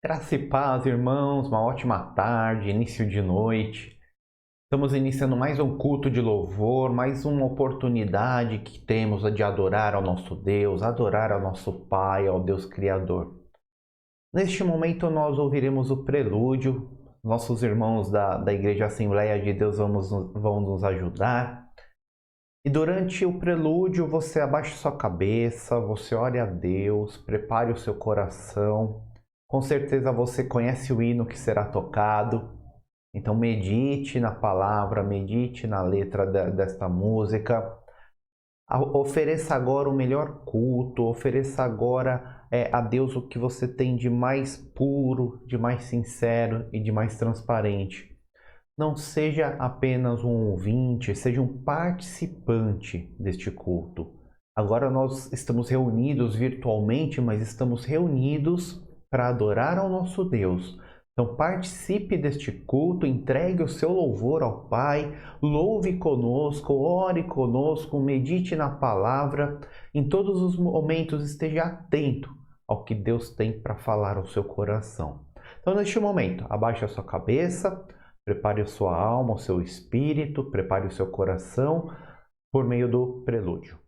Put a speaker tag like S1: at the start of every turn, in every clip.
S1: Graça e paz, irmãos, uma ótima tarde, início de noite. Estamos iniciando mais um culto de louvor, mais uma oportunidade que temos de adorar ao nosso Deus, adorar ao nosso Pai, ao Deus Criador. Neste momento nós ouviremos o prelúdio, nossos irmãos da Igreja Assembleia de Deus vão nos ajudar. E durante o prelúdio você abaixe sua cabeça, você ore a Deus, prepare o seu coração. Com certeza você conhece o hino que será tocado, então medite na palavra, medite na letra desta música. Ofereça agora o melhor culto, ofereça agora a Deus o que você tem de mais puro, de mais sincero e de mais transparente. Não seja apenas um ouvinte, seja um participante deste culto. Agora nós estamos reunidos virtualmente, mas estamos reunidos para adorar ao nosso Deus. Então participe deste culto, entregue o seu louvor ao Pai, louve conosco, ore conosco, medite na palavra. Em todos os momentos esteja atento ao que Deus tem para falar ao seu coração. Então neste momento, abaixe a sua cabeça, prepare a sua alma, o seu espírito, prepare o seu coração por meio do prelúdio.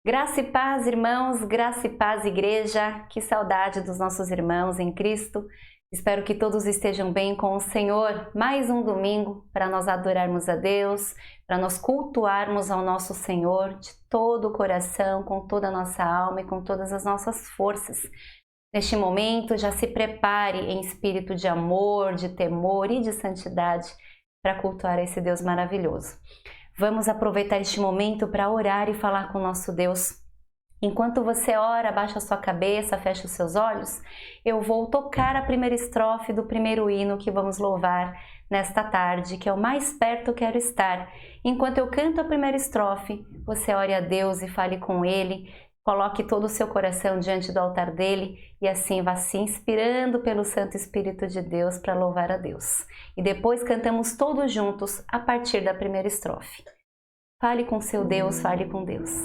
S2: Graça e paz, irmãos, graça e paz, igreja. Que saudade dos nossos irmãos em Cristo. Espero que todos estejam bem com o Senhor. Mais um domingo para nós adorarmos a Deus, para nós cultuarmos ao nosso Senhor de todo o coração, com toda a nossa alma e com todas as nossas forças. Neste momento, já se prepare em espírito de amor, de temor e de santidade para cultuar esse Deus maravilhoso. Vamos aproveitar este momento para orar e falar com o nosso Deus. Enquanto você ora, abaixa a sua cabeça, fecha os seus olhos, eu vou tocar a primeira estrofe do primeiro hino que vamos louvar nesta tarde, que é o Mais Perto Quero Estar. Enquanto eu canto a primeira estrofe, você ore a Deus e fale com Ele, coloque todo o seu coração diante do altar dele e assim vá se inspirando pelo Santo Espírito de Deus para louvar a Deus. E depois cantamos todos juntos a partir da primeira estrofe. Fale com seu Deus, fale com Deus.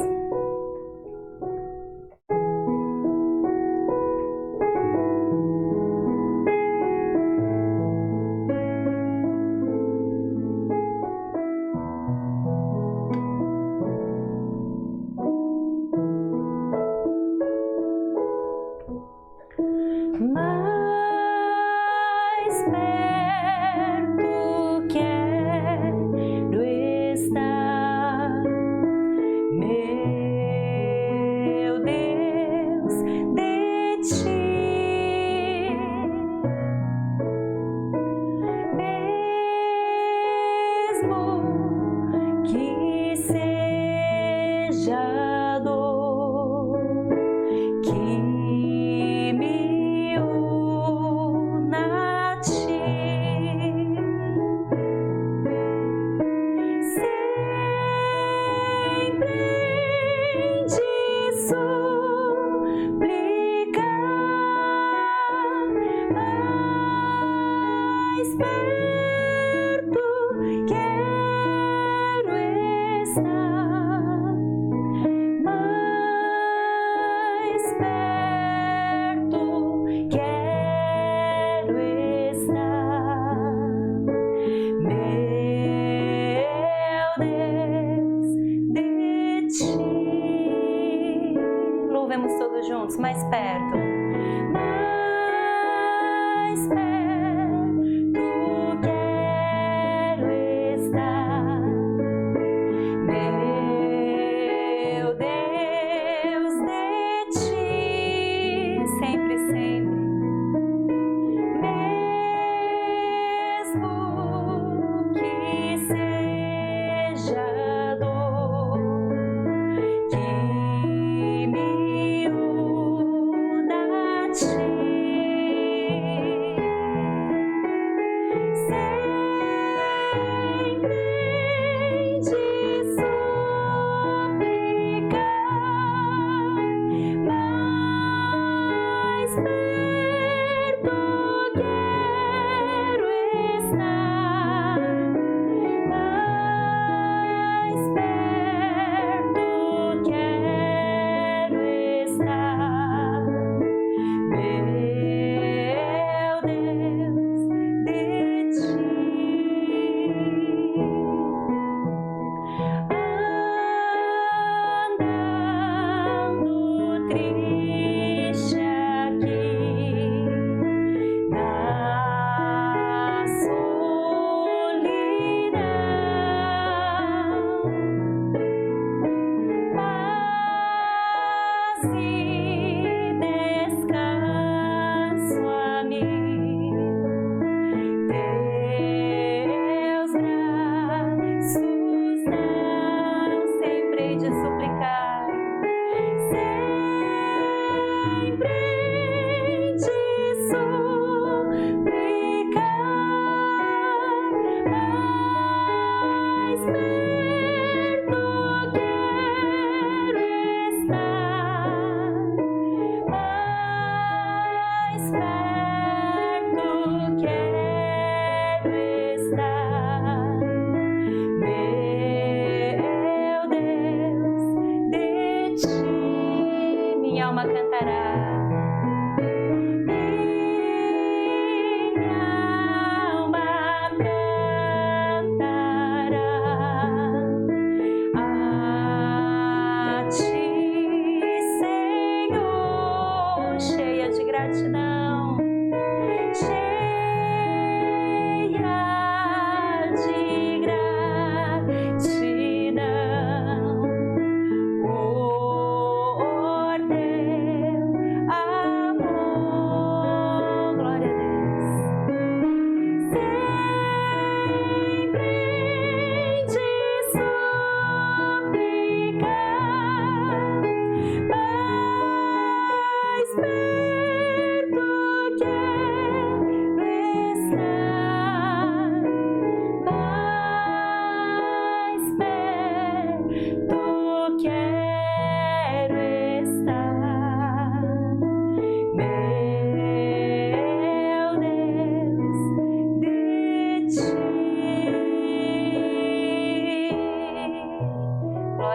S2: Louvemos todos juntos, mais perto. Mais perto quero estar, meu Deus, de ti, sempre, sempre. Mesmo que seja dor, que me una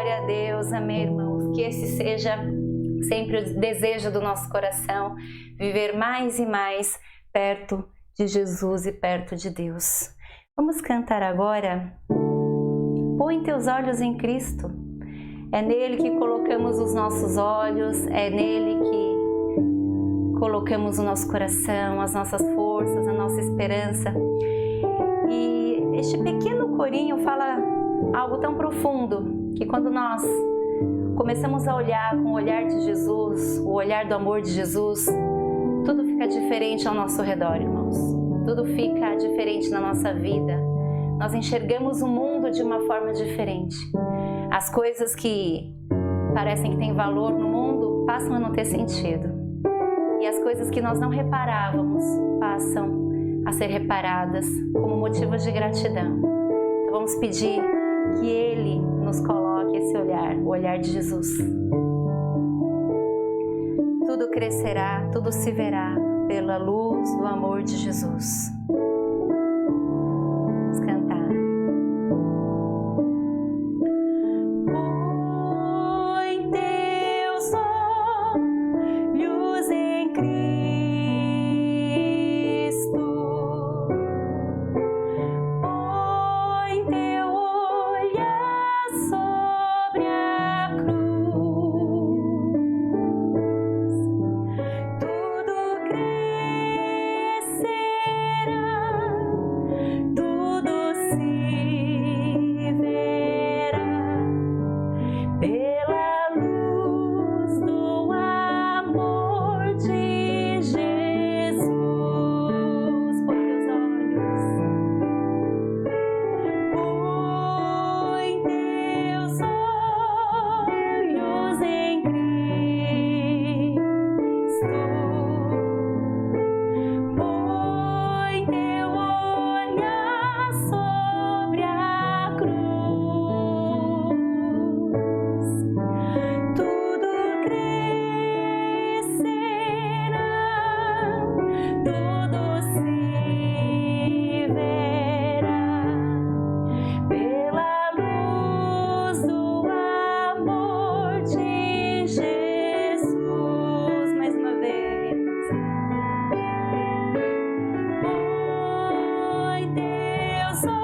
S2: glória a Deus, amém, irmãos. Que esse seja sempre o desejo do nosso coração, viver mais e mais perto de Jesus e perto de Deus. Vamos cantar agora, Põe teus olhos em Cristo. É nele que colocamos os nossos olhos, é nele que colocamos o nosso coração, as nossas forças, a nossa esperança. E este pequeno corinho fala algo tão profundo, que quando nós começamos a olhar com o olhar de Jesus, o olhar do amor de Jesus, tudo fica diferente ao nosso redor, irmãos. Tudo fica diferente na nossa vida. Nós enxergamos o mundo de uma forma diferente. As coisas que parecem que têm valor no mundo passam a não ter sentido. E as coisas que nós não reparávamos passam a ser reparadas como motivos de gratidão. Então vamos pedir que Ele nos coloque esse olhar, o olhar de Jesus. Tudo crescerá, tudo se verá pela luz do amor de Jesus. Vamos cantar. Põe teus olhos em Cristo. Põe teu olhar sobre a cruz. Tudo crescerá, tudo se verá pela luz do amor de Jesus. Põe teus olhos. Põe teus olhos em Cristo. Põe teu olhar sobre a cruz. Tudo crescerá, tudo se verá pela luz do amor de Jesus. Mais uma vez. Põe teus olhos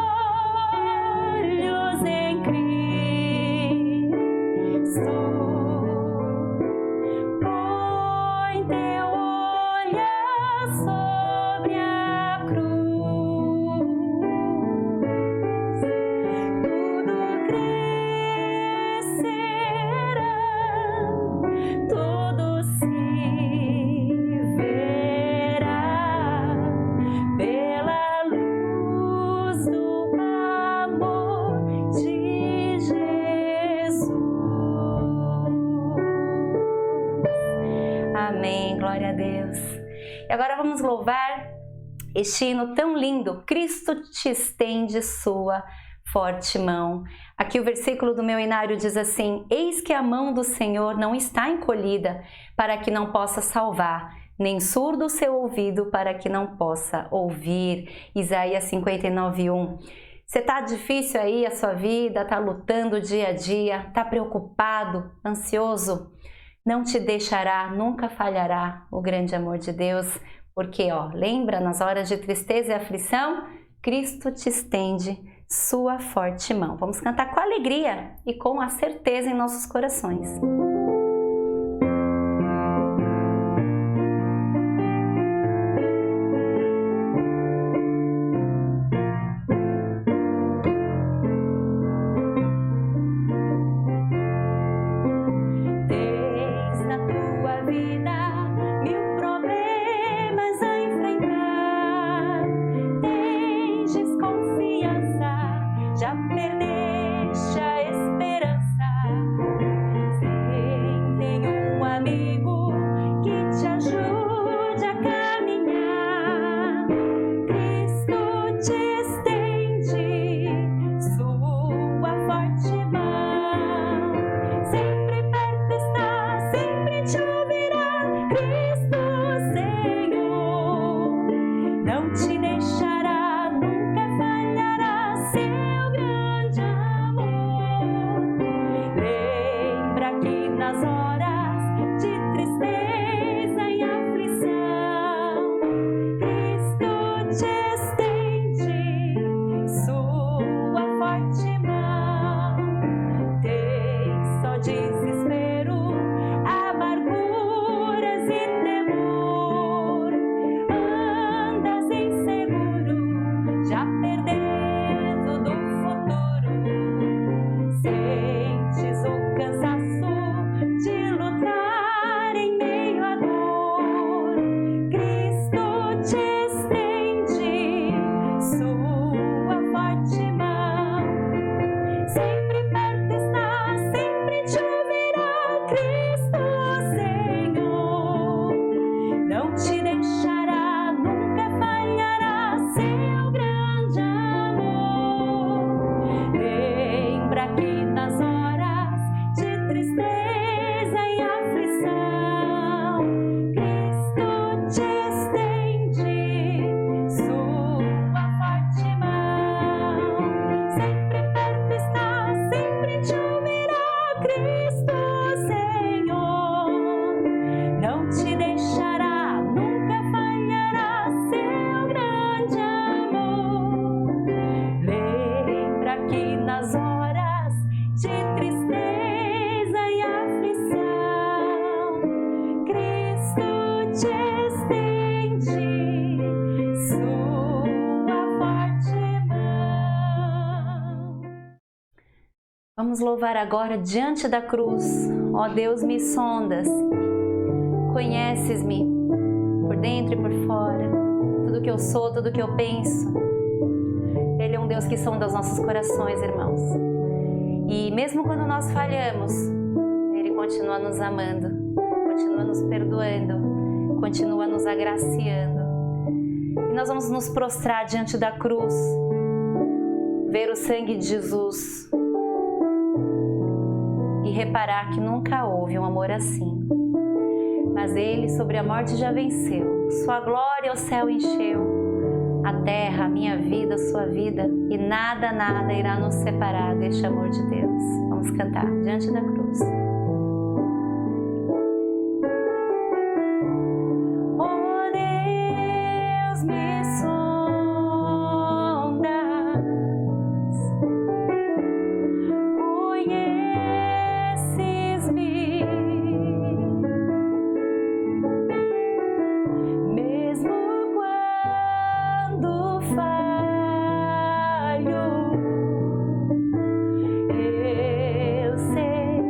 S2: em Cristo. Põe teu olhar sobre a cruz. Tudo crescerá, tudo se verá pela luz do amor de Jesus. Amém, glória a Deus. E agora vamos louvar este hino tão lindo. Cristo te estende sua forte mão. Aqui o versículo do meu inário diz assim: Eis que a mão do Senhor não está encolhida para que não possa salvar, nem surdo o seu ouvido para que não possa ouvir. Isaías 59:1. Você está difícil aí a sua vida, está lutando dia a dia, está preocupado, ansioso? Não te deixará, nunca falhará o grande amor de Deus, porque lembra, nas horas de tristeza e aflição, Cristo te estende sua forte mão. Vamos cantar com alegria e com a certeza em nossos corações. Tens na tua vida mil problemas a enfrentar, tens desconfiança, já perdeste a esperança. tristeza e aflição, Cristo te estende sua forte mão. Sempre perto está, sempre te ouvirá, Cristo Senhor. Não te deixará, nunca falhará seu grande amor. Lembra que nas horas de tristeza e aflição, Cristo te estende sua forte mão. Vamos louvar agora diante da cruz. Ó Deus, me sondas, conheces-me por dentro e por fora, tudo que eu sou, tudo que eu penso. Ele é um Deus que sonda os nossos corações, irmãos. E mesmo quando nós falhamos, Ele continua nos amando, continua nos perdoando, continua nos agraciando. E nós vamos nos prostrar diante da cruz, ver o sangue de Jesus e reparar que nunca houve um amor assim. Mas Ele sobre a morte já venceu, sua glória o céu encheu. A terra, a minha vida, a sua vida, e nada, nada irá nos separar deste amor de Deus. Vamos cantar diante da cruz. Oh Deus, me sondas, conheces-me, mesmo quando falho, eu sei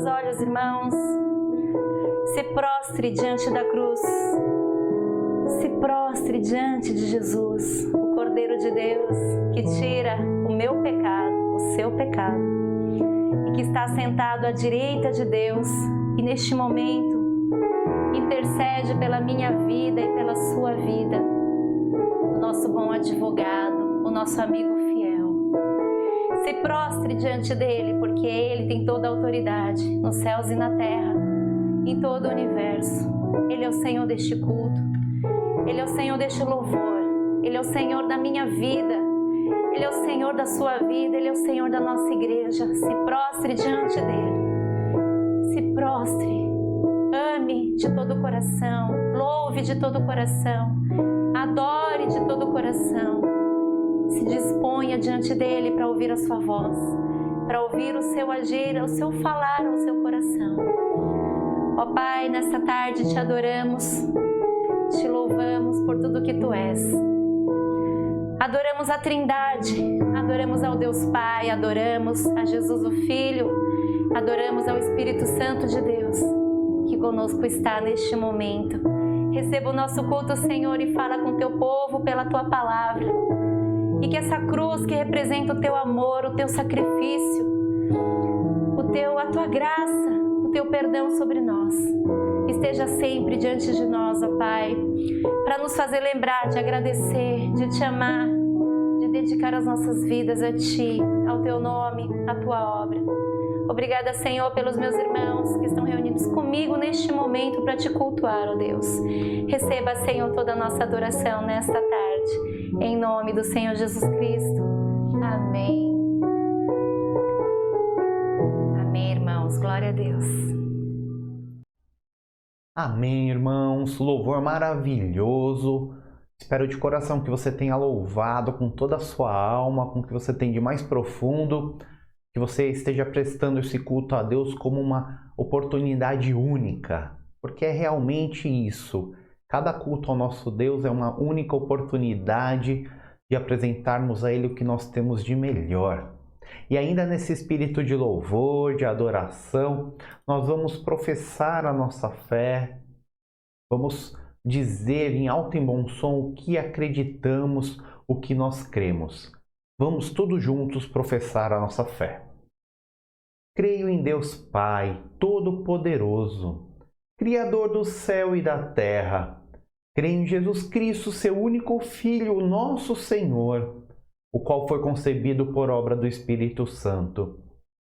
S2: seus olhos, irmãos. Se prostre diante da cruz. Se prostre diante de Jesus, o Cordeiro de Deus, que tira o meu pecado, o seu pecado, e que está sentado à direita de Deus e neste momento intercede pela minha vida e pela sua vida, o nosso bom advogado, o nosso amigo fiel. Se prostre diante dele, porque ele tem toda a autoridade nos céus e na terra, em todo o universo. Ele é o Senhor deste culto, ele é o Senhor deste louvor, ele é o Senhor da minha vida, ele é o Senhor da sua vida, ele é o Senhor da nossa igreja. Se prostre diante dele, se prostre, ame de todo o coração, louve de todo o coração, adore de todo o coração, se disponha diante dele para ouvir a sua voz, para ouvir o seu agir, o seu falar ao seu coração. Ó Pai, nesta tarde te adoramos, te louvamos por tudo que tu és. Adoramos a Trindade, adoramos ao Deus Pai, adoramos a Jesus o Filho, adoramos ao Espírito Santo de Deus, que conosco está neste momento. Receba o nosso culto, Senhor, e fala com teu povo pela tua palavra. E que essa cruz que representa o teu amor, o teu sacrifício, a tua graça, o teu perdão sobre nós, esteja sempre diante de nós, ó Pai, para nos fazer lembrar de agradecer, de te amar, de dedicar as nossas vidas a Ti, ao Teu nome, à Tua obra. Obrigada, Senhor, pelos meus irmãos que estão reunidos comigo neste momento para Te cultuar, ó Deus. Receba, Senhor, toda a nossa adoração nesta tarde, em nome do Senhor Jesus Cristo. Amém. Amém, irmãos. Glória a Deus.
S1: Amém, irmãos. Louvor maravilhoso. Espero de coração que você tenha louvado com toda a sua alma, com o que você tem de mais profundo, que você esteja prestando esse culto a Deus como uma oportunidade única, porque é realmente isso. Cada culto ao nosso Deus é uma única oportunidade de apresentarmos a Ele o que nós temos de melhor. E ainda nesse espírito de louvor, de adoração, nós vamos professar a nossa fé, vamos dizer em alto e bom som o que acreditamos, o que nós cremos. Vamos todos juntos professar a nossa fé. Creio em Deus Pai, Todo-Poderoso, Criador do céu e da terra. Creio em Jesus Cristo, seu único Filho, nosso Senhor, o qual foi concebido por obra do Espírito Santo.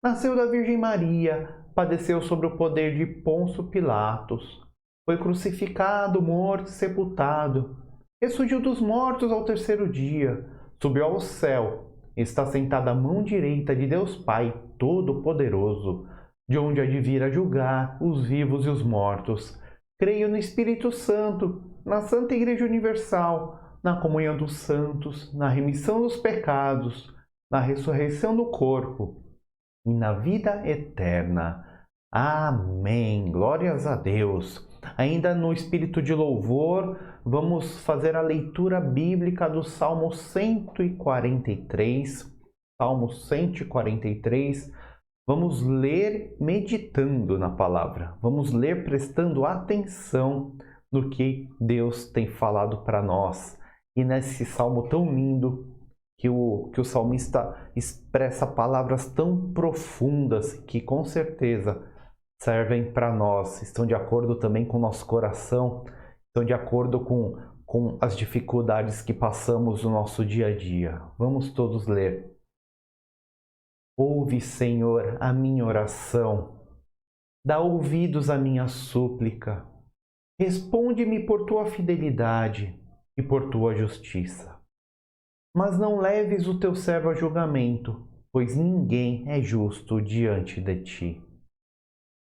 S1: Nasceu da Virgem Maria, padeceu sob o poder de Pôncio Pilatos, foi crucificado, morto e sepultado, ressurgiu dos mortos ao terceiro dia, subiu ao céu, está sentado à mão direita de Deus Pai Todo-Poderoso, de onde há de vir a julgar os vivos e os mortos. Creio no Espírito Santo, na Santa Igreja Universal, na comunhão dos santos, na remissão dos pecados, na ressurreição do corpo e na vida eterna. Amém. Glórias a Deus. Ainda no espírito de louvor, vamos fazer a leitura bíblica do Salmo 143. Salmo 143. Vamos ler meditando na palavra. Vamos ler prestando atenção no que Deus tem falado para nós. E nesse salmo tão lindo, que o salmista expressa palavras tão profundas que com certeza servem para nós, estão de acordo também com o nosso coração, estão de acordo com as dificuldades que passamos no nosso dia a dia. Vamos todos ler. Ouve, Senhor, a minha oração, dá ouvidos à minha súplica, responde-me por tua fidelidade e por tua justiça. Mas não leves o teu servo a julgamento, pois ninguém é justo diante de ti.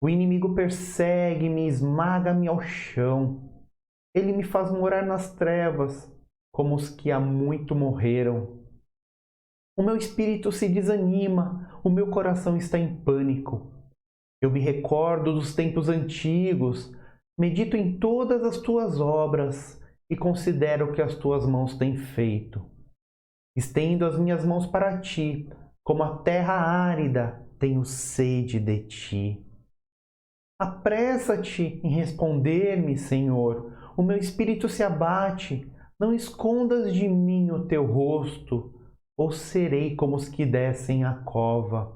S1: O inimigo persegue-me, esmaga-me ao chão. Ele me faz morar nas trevas, como os que há muito morreram. O meu espírito se desanima, o meu coração está em pânico. Eu me recordo dos tempos antigos, medito em todas as tuas obras e considero o que as tuas mãos têm feito. Estendo as minhas mãos para ti, como a terra árida, tenho sede de ti. Apressa-te em responder-me, Senhor. O meu espírito se abate. Não escondas de mim o teu rosto, ou serei como os que descem a cova.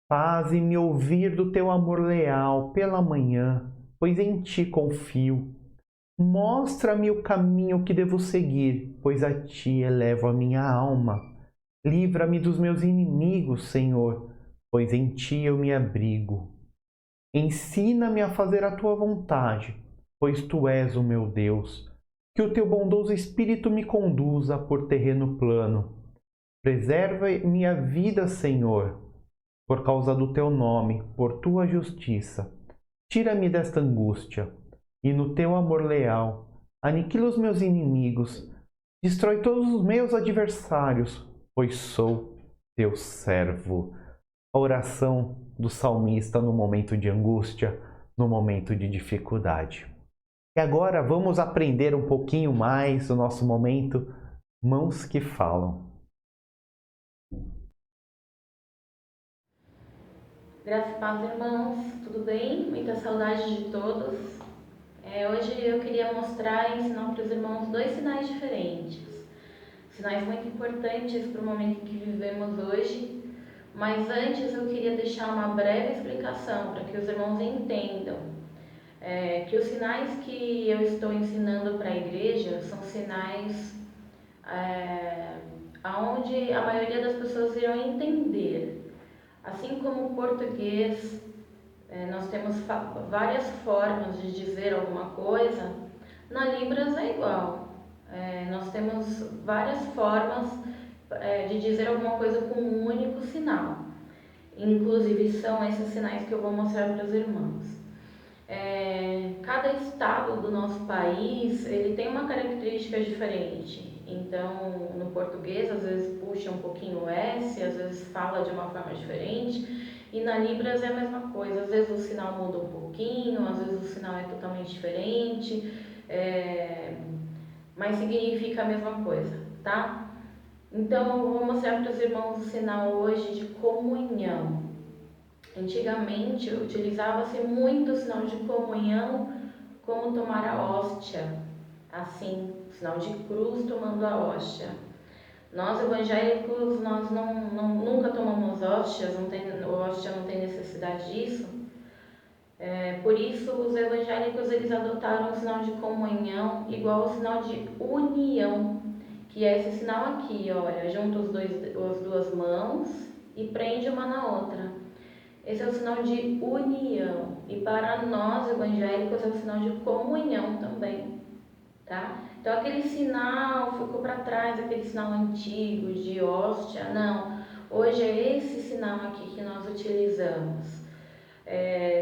S1: Faze-me ouvir do teu amor leal pela manhã, pois em ti confio. Mostra-me o caminho que devo seguir, pois a ti elevo a minha alma. Livra-me dos meus inimigos, Senhor, pois em ti eu me abrigo. Ensina-me a fazer a tua vontade, pois tu és o meu Deus. Que o teu bondoso Espírito me conduza por terreno plano. Preserva minha vida, Senhor, por causa do teu nome, por tua justiça. Tira-me desta angústia, e no teu amor leal, aniquila os meus inimigos, destrói todos os meus adversários, pois sou teu servo. A oração do salmista no momento de angústia, no momento de dificuldade. E agora vamos aprender um pouquinho mais o nosso momento Mãos que Falam.
S3: Graças a paz, irmãos, tudo bem? Muita saudade de todos. Hoje eu queria mostrar e ensinar para os irmãos dois sinais diferentes. Sinais muito importantes para o momento que vivemos hoje. Mas antes eu queria deixar uma breve explicação para que os irmãos entendam que os sinais que eu estou ensinando para a igreja são sinais aonde a maioria das pessoas irão entender. Assim como o português, nós temos várias formas de dizer alguma coisa, na Libras é igual. Nós temos várias formas de dizer alguma coisa com um único sinal. Inclusive são esses sinais que eu vou mostrar para os irmãos. Cada estado do nosso país, ele tem uma característica diferente. Então, no português, às vezes puxa um pouquinho o S, às vezes fala de uma forma diferente. E na Libras é a mesma coisa. Às vezes o sinal muda um pouquinho, às vezes o sinal é totalmente diferente, mas significa a mesma coisa, tá? Então, eu vou mostrar para os irmãos o sinal hoje de comunhão. Antigamente, utilizava-se muito o sinal de comunhão como tomar a hóstia, assim, sinal de cruz tomando a hóstia. Nós evangélicos, nós nunca tomamos hóstias, hóstia não tem necessidade disso. Por isso, os evangélicos eles adotaram o sinal de comunhão igual ao sinal de união, que é esse sinal aqui, olha, junta as duas mãos e prende uma na outra. Esse é o sinal de união. E para nós evangélicos é o sinal de comunhão também, tá? Então aquele sinal ficou para trás, aquele sinal antigo de hóstia, não. Hoje é esse sinal aqui que nós utilizamos.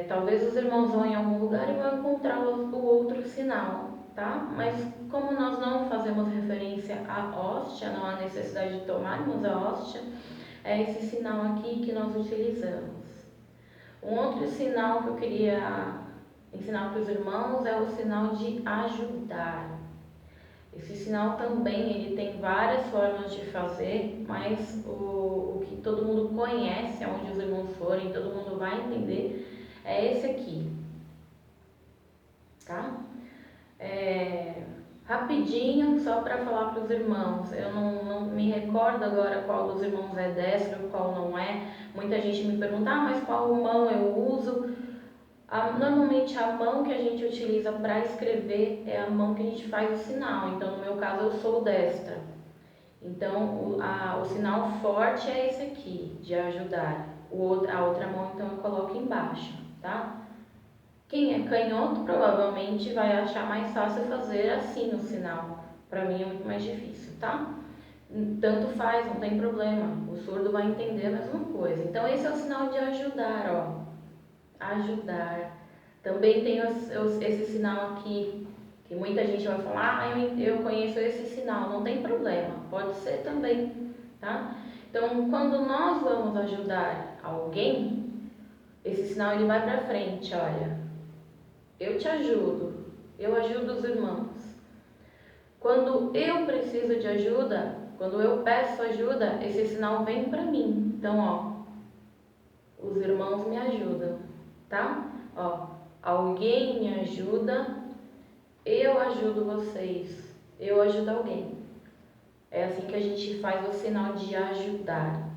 S3: Talvez os irmãos vão em algum lugar e vão encontrar o outro sinal, tá? Mas como nós não fazemos referência à hóstia, não há necessidade de tomarmos a hóstia, é esse sinal aqui que nós utilizamos. Um outro sinal que eu queria ensinar para os irmãos é o sinal de ajudar. Esse sinal também ele tem várias formas de fazer, mas o que todo mundo conhece, aonde os irmãos forem, todo mundo vai entender, é esse aqui, tá? Rapidinho, só para falar para os irmãos, eu não me recordo agora qual dos irmãos é destro, qual não é. Muita gente me pergunta, mas qual mão eu uso? Normalmente a mão que a gente utiliza para escrever é a mão que a gente faz o sinal. Então, no meu caso, eu sou destra. Então, o sinal forte é esse aqui, de ajudar. A outra mão, então, eu coloco embaixo, tá? Quem é canhoto provavelmente vai achar mais fácil fazer assim o sinal. Para mim é muito mais difícil, tá? Tanto faz, não tem problema. O surdo vai entender a mesma coisa. Então, esse é o sinal de ajudar, ó. Ajudar. Também tem esse sinal aqui, que muita gente vai falar, eu conheço esse sinal, não tem problema, pode ser também, tá? Então, quando nós vamos ajudar alguém, esse sinal ele vai para frente, olha, eu te ajudo, eu ajudo os irmãos. Quando eu preciso de ajuda, quando eu peço ajuda, esse sinal vem para mim. Então, ó, os irmãos me ajudam, tá? Ó, alguém me ajuda, eu ajudo vocês, eu ajudo alguém. É assim que a gente faz o sinal de ajudar.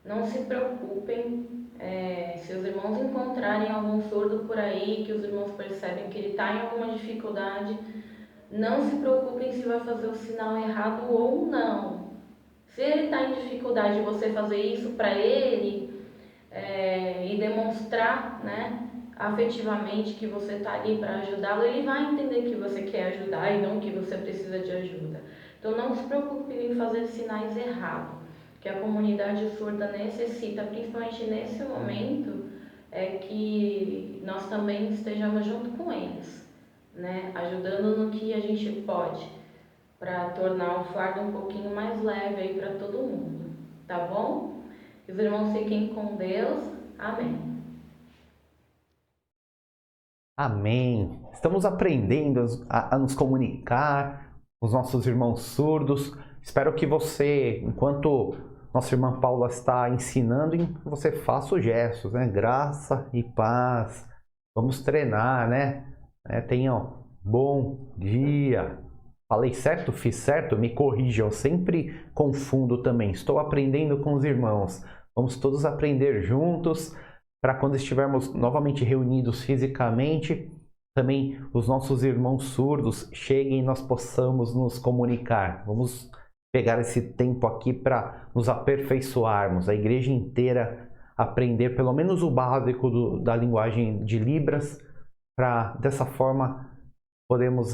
S3: Não se preocupem, se os irmãos encontrarem algum surdo por aí, que os irmãos percebem que ele está em alguma dificuldade, não se preocupem se vai fazer o sinal errado ou não. Se ele está em dificuldade, você fazer isso para ele e demonstrar, né, afetivamente que você está ali para ajudá-lo, ele vai entender que você quer ajudar e não que você precisa de ajuda. Então não se preocupe em fazer sinais errados, que a comunidade surda necessita, principalmente nesse momento, é que nós também estejamos junto com eles, né, ajudando no que a gente pode, para tornar o fardo um pouquinho mais leve aí para todo mundo, tá bom? Que os irmãos fiquem com Deus. Amém.
S1: Amém. Estamos aprendendo a nos comunicar com os nossos irmãos surdos. Espero que você, enquanto nossa irmã Paula está ensinando, você faça os gestos, né? Graça e paz. Vamos treinar, né? Tenham bom dia. Falei certo? Fiz certo? Me corrijam. Eu sempre confundo também. Estou aprendendo com os irmãos. Vamos todos aprender juntos, para quando estivermos novamente reunidos fisicamente, também os nossos irmãos surdos cheguem e nós possamos nos comunicar. Vamos pegar esse tempo aqui para nos aperfeiçoarmos, a igreja inteira aprender pelo menos o básico da linguagem de Libras, para dessa forma podemos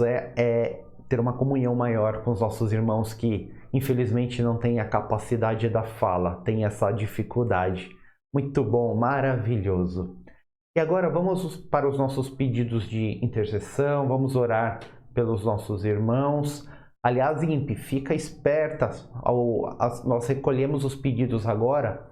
S1: ter uma comunhão maior com os nossos irmãos que infelizmente não têm a capacidade da fala, têm essa dificuldade. Muito bom, maravilhoso. E agora vamos para os nossos pedidos de intercessão, vamos orar pelos nossos irmãos. Aliás, IMP, fica esperta, nós recolhemos os pedidos agora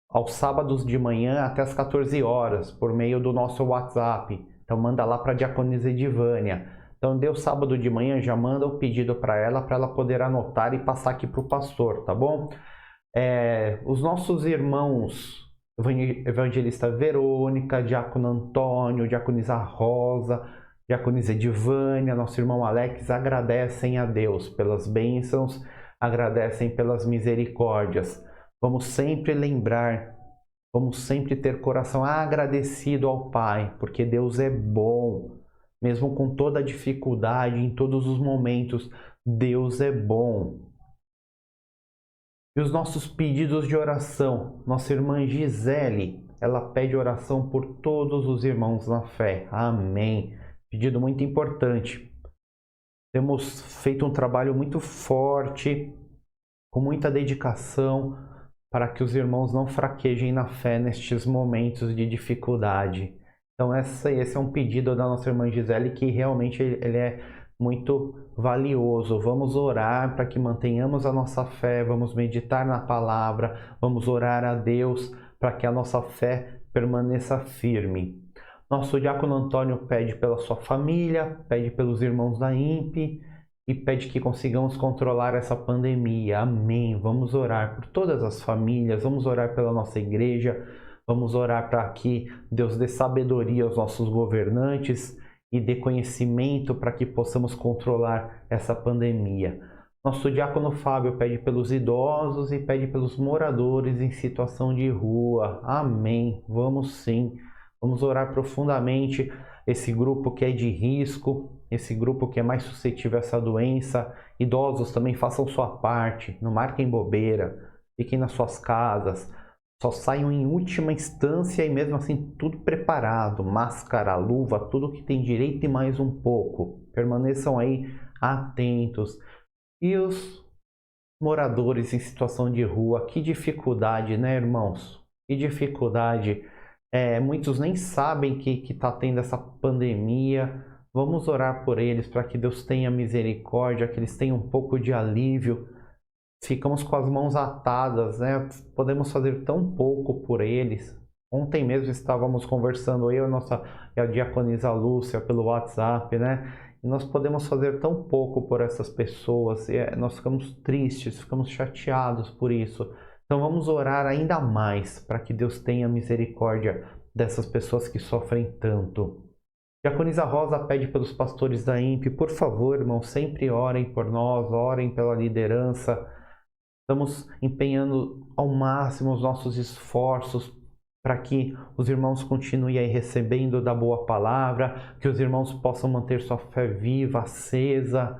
S1: aos sábados de manhã até as 14 horas, por meio do nosso WhatsApp. Então manda lá para a diaconisa Edivânia. Então deu sábado de manhã, já manda o pedido para ela poder anotar e passar aqui para o pastor, tá bom? Os nossos irmãos, evangelista Verônica, diácono Antônio, diaconisa Rosa, diaconisa Edivânia, nosso irmão Alex, agradecem a Deus pelas bênçãos, agradecem pelas misericórdias. Vamos sempre lembrar, vamos sempre ter coração agradecido ao Pai, porque Deus é bom. Mesmo com toda a dificuldade, em todos os momentos, Deus é bom. E os nossos pedidos de oração. Nossa irmã Gisele, ela pede oração por todos os irmãos na fé. Amém. Pedido muito importante. Temos feito um trabalho muito forte, com muita dedicação, para que os irmãos não fraquejem na fé nestes momentos de dificuldade. Então esse é um pedido da nossa irmã Gisele que realmente ele é muito valioso. Vamos orar para que mantenhamos a nossa fé, vamos meditar na palavra, vamos orar a Deus para que a nossa fé permaneça firme. Nosso diácono Antônio pede pela sua família, pede pelos irmãos da IMP e pede que consigamos controlar essa pandemia. Amém. Vamos orar por todas as famílias, vamos orar pela nossa igreja, vamos orar para que Deus dê sabedoria aos nossos governantes e dê conhecimento para que possamos controlar essa pandemia. Nosso diácono Fábio pede pelos idosos e pede pelos moradores em situação de rua. Amém. Vamos sim. Vamos orar profundamente esse grupo que é de risco, esse grupo que é mais suscetível a essa doença. Idosos também façam sua parte, não marquem bobeira, fiquem nas suas casas. Só saiam em última instância e mesmo assim tudo preparado, máscara, luva, tudo que tem direito e mais um pouco. Permaneçam aí atentos. E os moradores em situação de rua, que dificuldade, né, irmãos? Que dificuldade. Muitos nem sabem que está tendo essa pandemia. Vamos orar por eles para que Deus tenha misericórdia, que eles tenham um pouco de alívio. Ficamos com as mãos atadas, né? Podemos fazer tão pouco por eles. Ontem mesmo estávamos conversando, eu e a diaconisa Lúcia pelo WhatsApp, né? E nós podemos fazer tão pouco por essas pessoas. Nós ficamos tristes, ficamos chateados por isso. Então vamos orar ainda mais para que Deus tenha misericórdia dessas pessoas que sofrem tanto. Diaconisa Rosa pede pelos pastores da INPE, por favor, irmãos, sempre orem por nós, orem pela liderança. Estamos empenhando ao máximo os nossos esforços para que os irmãos continuem aí recebendo da boa palavra, que os irmãos possam manter sua fé viva, acesa.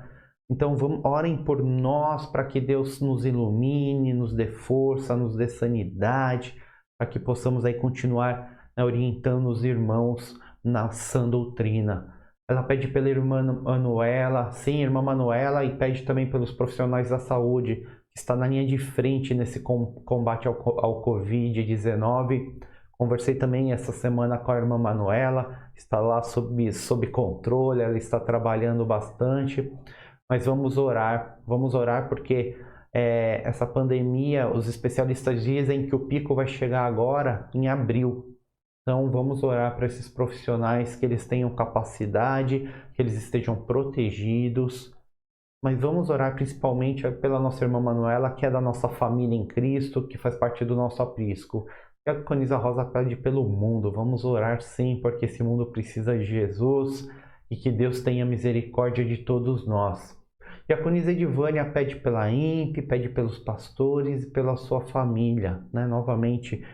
S1: Então, orem por nós para que Deus nos ilumine, nos dê força, nos dê sanidade, para que possamos aí continuar orientando os irmãos na sã doutrina. Ela pede pela irmã Manuela, sim, irmã Manuela, e pede também pelos profissionais da saúde, que está na linha de frente nesse combate ao Covid-19. Conversei também essa semana com a irmã Manuela, está lá sob controle, ela está trabalhando bastante, mas vamos orar porque essa pandemia, os especialistas dizem que o pico vai chegar agora em abril. Então vamos orar para esses profissionais, que eles tenham capacidade, que eles estejam protegidos. Mas vamos orar principalmente pela nossa irmã Manuela, que é da nossa família em Cristo, que faz parte do nosso aprisco. E a Diaconisa Rosa pede pelo mundo. Vamos orar sim, porque esse mundo precisa de Jesus e que Deus tenha misericórdia de todos nós. E a Diaconisa Edivânia pede pela INPE, pede pelos pastores e pela sua família, né? Novamente,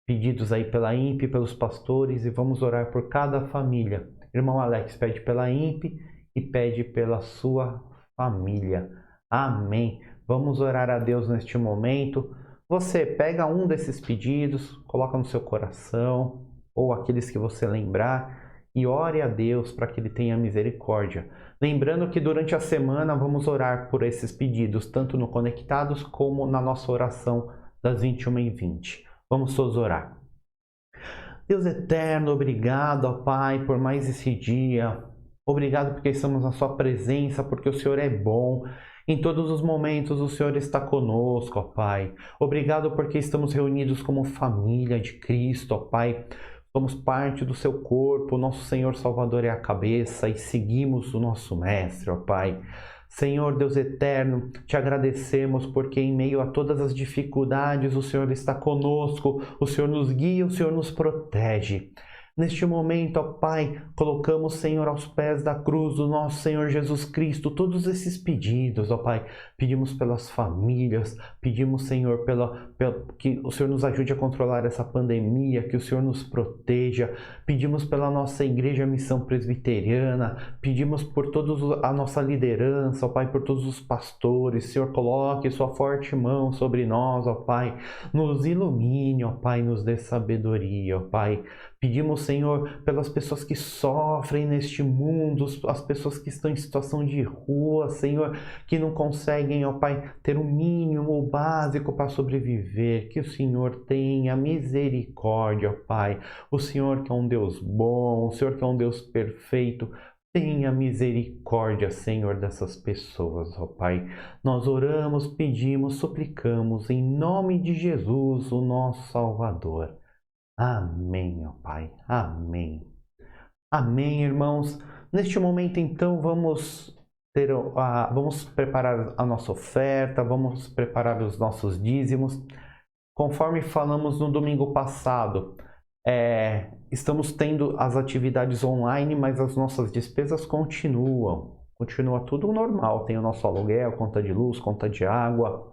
S1: pedidos aí pela INPE, pelos pastores, e vamos orar por cada família. Irmão Alex pede pela INPE e pede pela sua família. Amém. Vamos orar a Deus neste momento. Você pega um desses pedidos, coloca no seu coração, ou aqueles que você lembrar, e ore a Deus para que Ele tenha misericórdia. Lembrando que durante a semana vamos orar por esses pedidos, tanto no Conectados como na nossa oração das 21h20. Vamos todos orar. Deus eterno, obrigado, ó Pai, por mais esse dia. Obrigado porque estamos na sua presença, porque o Senhor é bom. Em todos os momentos o Senhor está conosco, ó Pai. Obrigado porque estamos reunidos como família de Cristo, ó Pai. Somos parte do seu corpo, o nosso Senhor Salvador é a cabeça e seguimos o nosso Mestre, ó Pai. Senhor Deus eterno, te agradecemos porque em meio a todas as dificuldades o Senhor está conosco, o Senhor nos guia, o Senhor nos protege. Neste momento, ó Pai, colocamos, Senhor, aos pés da cruz do nosso Senhor Jesus Cristo todos esses pedidos, ó Pai. Pedimos pelas famílias, pedimos, Senhor, que o Senhor nos ajude a controlar essa pandemia, que o Senhor nos proteja. Pedimos pela nossa Igreja Missão Presbiteriana, pedimos por toda a nossa liderança, ó Pai, por todos os pastores. Senhor, coloque sua forte mão sobre nós, ó Pai. Nos ilumine, ó Pai, nos dê sabedoria, ó Pai. Pedimos, Senhor, pelas pessoas que sofrem neste mundo, as pessoas que estão em situação de rua, Senhor, que não conseguem, ó Pai, ter o mínimo, o básico para sobreviver. Que o Senhor tenha misericórdia, ó Pai. O Senhor que é um Deus bom, o Senhor que é um Deus perfeito, tenha misericórdia, Senhor, dessas pessoas, ó Pai. Nós oramos, pedimos, suplicamos, em nome de Jesus, o nosso Salvador. Amém, ó Pai. Amém. Amém, irmãos. Neste momento, então, vamos preparar a nossa oferta, vamos preparar os nossos dízimos. Conforme falamos no domingo passado, estamos tendo as atividades online, mas as nossas despesas continuam. Continua tudo normal. Tem o nosso aluguel, conta de luz, conta de água.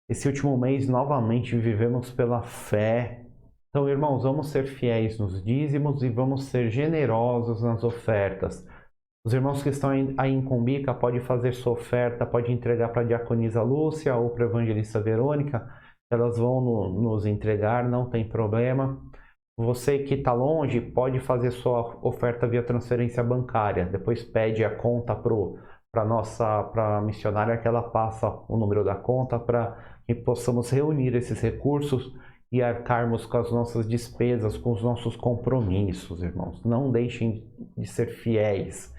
S1: Esse último mês, novamente, vivemos pela fé. Então, irmãos, vamos ser fiéis nos dízimos e vamos ser generosos nas ofertas. Os irmãos que estão aí em Cumbica podem fazer sua oferta, pode entregar para a Diaconisa Lúcia ou para a Evangelista Verônica. Elas vão nos entregar, não tem problema. Você que está longe pode fazer sua oferta via transferência bancária. Depois pede a conta para a missionária, que ela passa o número da conta para que possamos reunir esses recursos e arcarmos com as nossas despesas, com os nossos compromissos, irmãos. Não deixem de ser fiéis.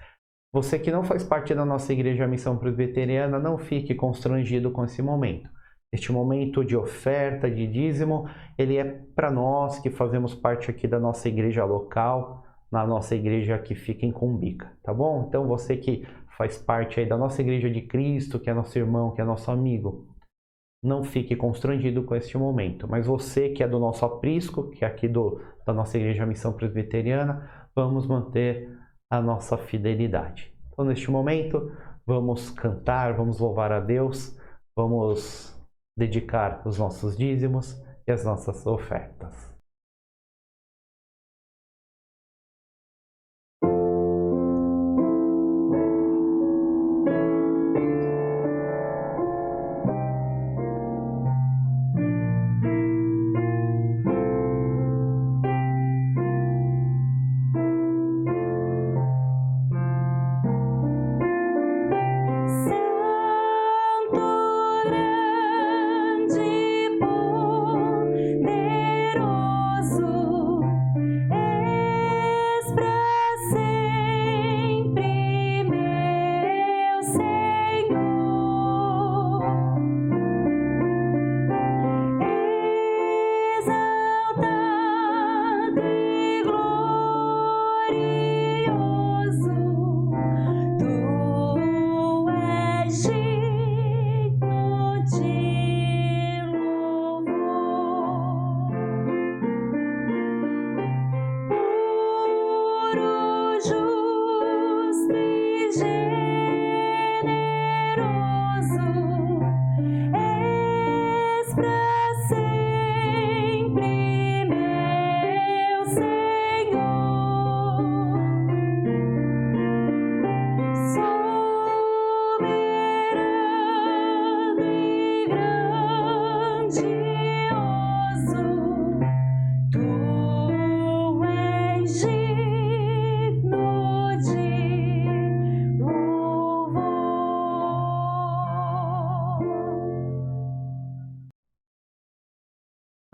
S1: Você que não faz parte da nossa Igreja Missão Presbiteriana, não fique constrangido com esse momento. Este momento de oferta, de dízimo, ele é para nós que fazemos parte aqui da nossa igreja local, na nossa igreja que fica em Cumbica, tá bom? Então você que faz parte aí da nossa Igreja de Cristo, que é nosso irmão, que é nosso amigo, não fique constrangido com este momento. Mas você que é do nosso aprisco, que é aqui da nossa Igreja Missão Presbiteriana, vamos manter a nossa fidelidade. Então, neste momento, vamos cantar, vamos louvar a Deus, vamos dedicar os nossos dízimos e as nossas ofertas.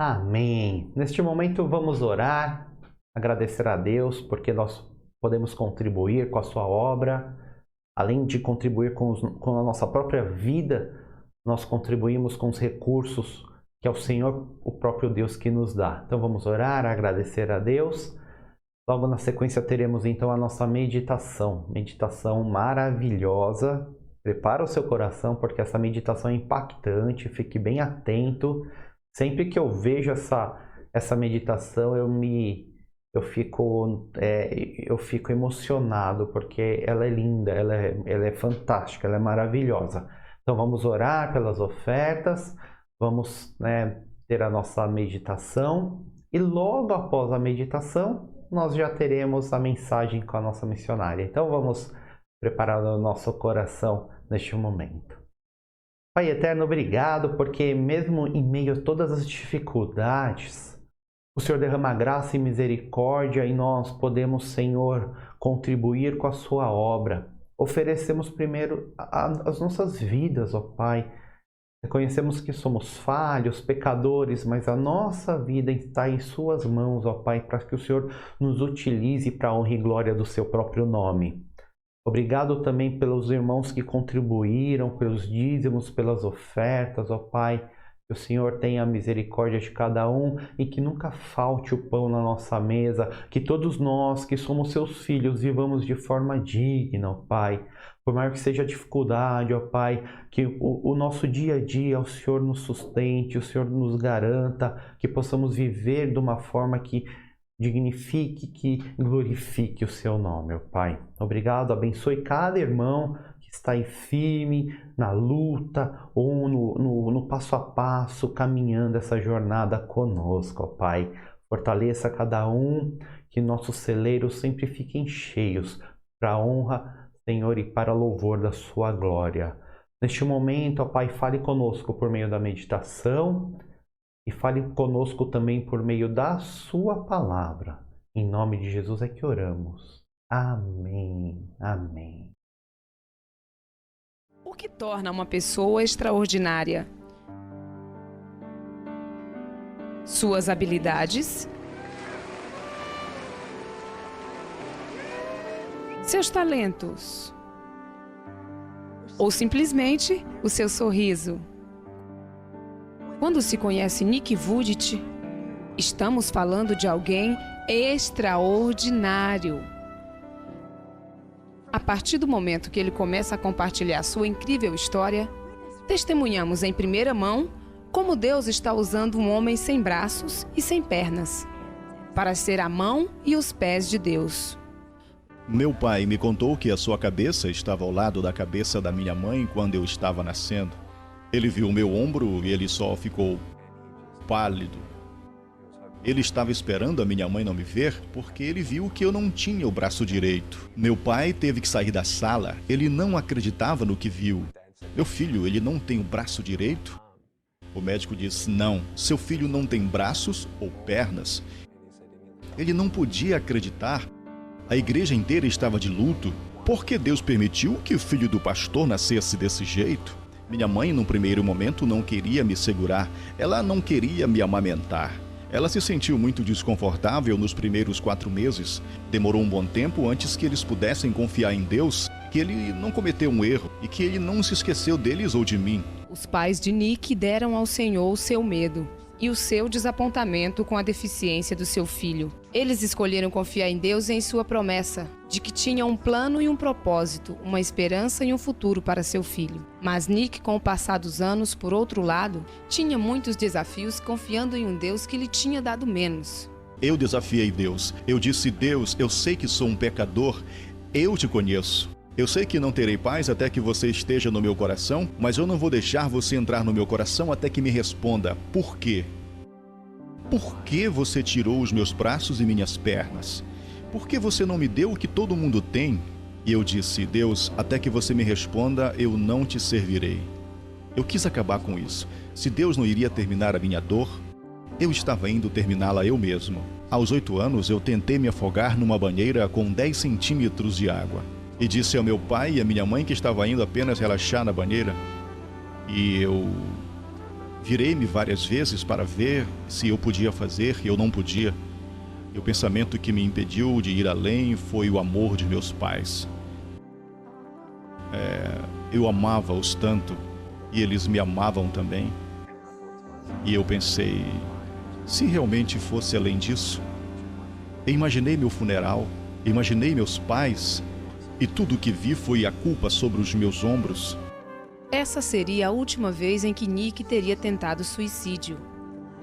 S1: Amém. Neste momento vamos orar, agradecer a Deus porque nós podemos contribuir com a sua obra. Além de contribuir com a nossa própria vida, nós contribuímos com os recursos que é o Senhor, o próprio Deus, que nos dá. Então vamos orar, agradecer a Deus. Logo na sequência teremos então a nossa meditação. Meditação maravilhosa. Prepara o seu coração porque essa meditação é impactante, fique bem atento. Sempre que eu vejo essa meditação, eu fico emocionado, porque ela é linda, ela é fantástica, ela é maravilhosa. Então vamos orar pelas ofertas, vamos, ter a nossa meditação e logo após a meditação nós já teremos a mensagem com a nossa missionária. Então vamos preparar o nosso coração neste momento. Pai eterno, obrigado, porque mesmo em meio a todas as dificuldades, o Senhor derrama graça e misericórdia e nós podemos, Senhor, contribuir com a sua obra. Oferecemos primeiro as nossas vidas, ó Pai. Reconhecemos que somos falhos, pecadores, mas a nossa vida está em suas mãos, ó Pai, para que o Senhor nos utilize para a honra e glória do seu próprio nome. Obrigado também pelos irmãos que contribuíram, pelos dízimos, pelas ofertas, ó Pai. Que o Senhor tenha misericórdia de cada um e que nunca falte o pão na nossa mesa. Que todos nós que somos seus filhos vivamos de forma digna, ó Pai. Por maior que seja a dificuldade, ó Pai, que o nosso dia a dia o Senhor nos sustente, o Senhor nos garanta, que possamos viver de uma forma que dignifique, que glorifique o seu nome, ó Pai. Obrigado, abençoe cada irmão que está aí firme na luta ou no passo a passo, caminhando essa jornada conosco, ó Pai. Fortaleça cada um, que nossos celeiros sempre fiquem cheios para a honra, Senhor, e para louvor da sua glória. Neste momento, ó Pai, fale conosco por meio da meditação, e fale conosco também por meio da sua palavra. Em nome de Jesus é que oramos. Amém. Amém.
S4: O que torna uma pessoa extraordinária? Suas habilidades? Seus talentos? Ou simplesmente o seu sorriso? Quando se conhece Nick Vujicic, estamos falando de alguém extraordinário. A partir do momento que ele começa a compartilhar sua incrível história, testemunhamos em primeira mão como Deus está usando um homem sem braços e sem pernas para ser a mão e os pés de Deus.
S5: Meu pai me contou que a sua cabeça estava ao lado da cabeça da minha mãe quando eu estava nascendo. Ele viu meu ombro e ele só ficou pálido. Ele estava esperando a minha mãe não me ver porque ele viu que eu não tinha o braço direito. Meu pai teve que sair da sala. Ele não acreditava no que viu. Meu filho, ele não tem o braço direito? O médico disse, não, seu filho não tem braços ou pernas. Ele não podia acreditar. A igreja inteira estava de luto. Por que Deus permitiu que o filho do pastor nascesse desse jeito? Minha mãe, no primeiro momento, não queria me segurar. Ela não queria me amamentar. Ela se sentiu muito desconfortável nos primeiros 4 meses. Demorou um bom tempo antes que eles pudessem confiar em Deus, que Ele não cometeu um erro e que Ele não se esqueceu deles ou de mim.
S4: Os pais de Nick deram ao Senhor o seu medo e o seu desapontamento com a deficiência do seu filho. Eles escolheram confiar em Deus e em sua promessa de que tinha um plano e um propósito, uma esperança e um futuro para seu filho. Mas Nick, com o passar dos anos, por outro lado, tinha muitos desafios confiando em um Deus que lhe tinha dado menos.
S5: Eu desafiei Deus. Eu disse, Deus, eu sei que sou um pecador. Eu te conheço. Eu sei que não terei paz até que você esteja no meu coração, mas eu não vou deixar você entrar no meu coração até que me responda, por quê? Por que você tirou os meus braços e minhas pernas? Por que você não me deu o que todo mundo tem? E eu disse, Deus, até que você me responda, eu não te servirei. Eu quis acabar com isso. Se Deus não iria terminar a minha dor, eu estava indo terminá-la eu mesmo. Aos 8 anos, eu tentei me afogar numa banheira com 10 centímetros de água. E disse ao meu pai e à minha mãe que estava indo apenas relaxar na banheira. E eu virei-me várias vezes para ver se eu podia fazer e eu não podia. E o pensamento que me impediu de ir além foi o amor de meus pais. Eu amava-os tanto e eles me amavam também. E eu pensei, se realmente fosse além disso? Eu imaginei meu funeral, imaginei meus pais. E tudo o que vi foi a culpa sobre os meus ombros.
S4: Essa seria a última vez em que Nick teria tentado suicídio.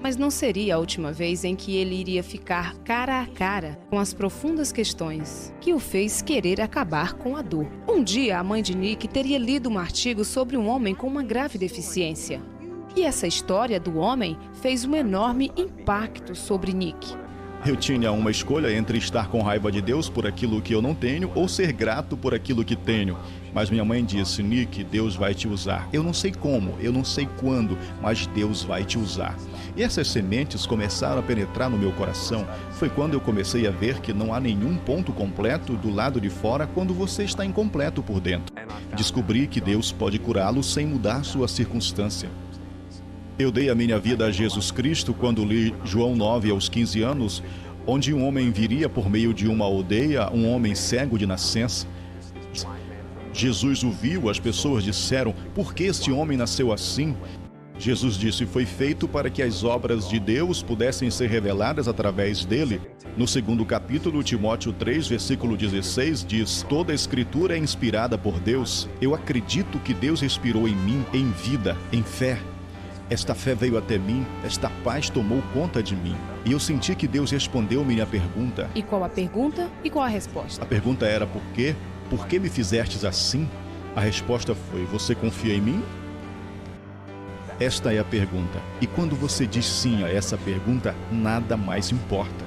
S4: Mas não seria a última vez em que ele iria ficar cara a cara com as profundas questões que o fez querer acabar com a dor. Um dia, a mãe de Nick teria lido um artigo sobre um homem com uma grave deficiência. E essa história do homem fez um enorme impacto sobre Nick.
S5: Eu tinha uma escolha entre estar com raiva de Deus por aquilo que eu não tenho ou ser grato por aquilo que tenho. Mas minha mãe disse, Nick, Deus vai te usar. Eu não sei como, eu não sei quando, mas Deus vai te usar. E essas sementes começaram a penetrar no meu coração. Foi quando eu comecei a ver que não há nenhum ponto completo do lado de fora quando você está incompleto por dentro. Descobri que Deus pode curá-lo sem mudar sua circunstância. Eu dei a minha vida a Jesus Cristo quando li João 9 aos 15 anos, onde um homem viria por meio de uma aldeia, um homem cego de nascença. Jesus o viu, as pessoas disseram, por que este homem nasceu assim? Jesus disse, foi feito para que as obras de Deus pudessem ser reveladas através dele. No 2º capítulo, Timóteo 3, versículo 16, diz, toda a escritura é inspirada por Deus. Eu acredito que Deus respirou em mim, em vida, em fé. Esta fé veio até mim, esta paz tomou conta de mim. E eu senti que Deus respondeu minha pergunta.
S4: E qual a pergunta e qual a resposta?
S5: A pergunta era por quê? Por que me fizestes assim? A resposta foi, você confia em mim? Esta é a pergunta. E quando você diz sim a essa pergunta, nada mais importa.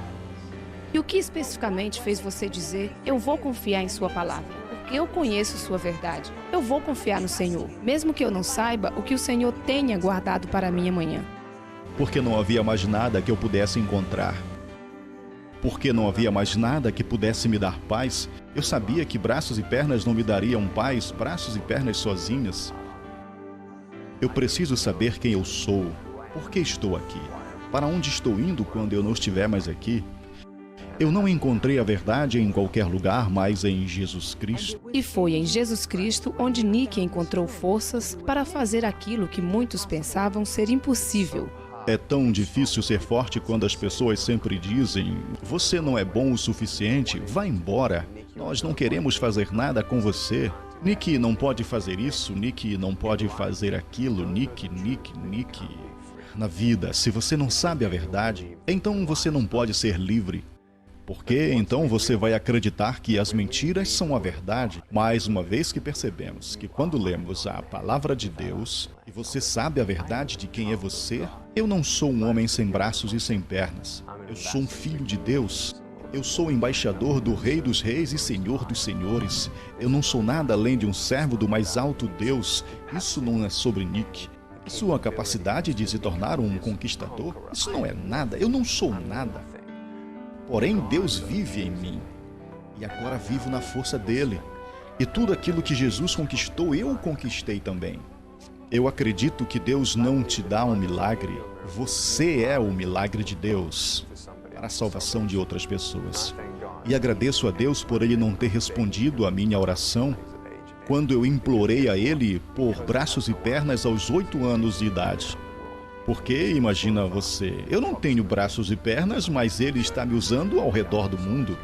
S4: E o que especificamente fez você dizer, eu vou confiar em sua palavra? Porque eu conheço sua verdade. Eu vou confiar no Senhor, mesmo que eu não saiba o que o Senhor tenha guardado para mim amanhã.
S5: Porque não havia mais nada que eu pudesse encontrar. Porque não havia mais nada que pudesse me dar paz. Eu sabia que braços e pernas não me dariam paz, braços e pernas sozinhas. Eu preciso saber quem eu sou, por que estou aqui, para onde estou indo quando eu não estiver mais aqui. Eu não encontrei a verdade em qualquer lugar, mas em Jesus Cristo.
S4: E foi em Jesus Cristo onde Nick encontrou forças para fazer aquilo que muitos pensavam ser impossível.
S5: É tão difícil ser forte quando as pessoas sempre dizem, você não é bom o suficiente, vá embora. Nós não queremos fazer nada com você. Nick não pode fazer isso, Nick não pode fazer aquilo, Nick. na vida, se você não sabe a verdade, então você não pode ser livre. Porque então você vai acreditar que as mentiras são a verdade. Mais uma vez que percebemos que quando lemos a palavra de Deus, e você sabe a verdade de quem é você, eu não sou um homem sem braços e sem pernas. Eu sou um filho de Deus. Eu sou embaixador do Rei dos Reis e Senhor dos Senhores. Eu não sou nada além de um servo do mais alto Deus. Isso não é sobre Nick. E sua capacidade de se tornar um conquistador, isso não é nada. Eu não sou nada. Porém, Deus vive em mim, e agora vivo na força dele. E tudo aquilo que Jesus conquistou, eu conquistei também. Eu acredito que Deus não te dá um milagre, você é o milagre de Deus para a salvação de outras pessoas. E agradeço a Deus por Ele não ter respondido à minha oração quando eu implorei a Ele por braços e pernas aos 8 anos de idade. Porque, imagina você, eu não tenho braços e pernas, mas Ele está me usando ao redor do mundo.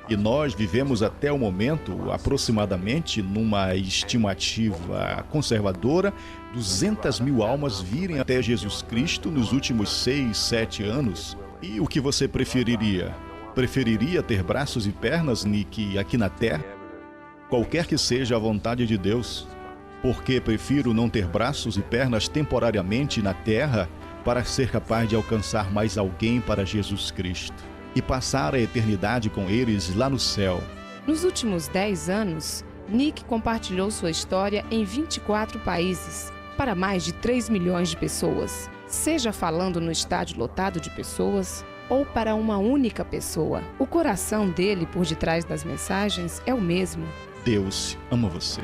S5: E nós vivemos até o momento, aproximadamente, numa estimativa conservadora, 200.000 almas virem até Jesus Cristo nos últimos 6, 7 anos. E o que você preferiria? Preferiria ter braços e pernas, Nick, aqui na Terra? Qualquer que seja a vontade de Deus. Porque prefiro não ter braços e pernas temporariamente na terra para ser capaz de alcançar mais alguém para Jesus Cristo e passar a eternidade com eles lá no céu.
S4: Nos últimos 10 anos, Nick compartilhou sua história em 24 países para mais de 3 milhões de pessoas, seja falando no estádio lotado de pessoas ou para uma única pessoa. O coração dele por detrás das mensagens é o mesmo.
S5: Deus ama você.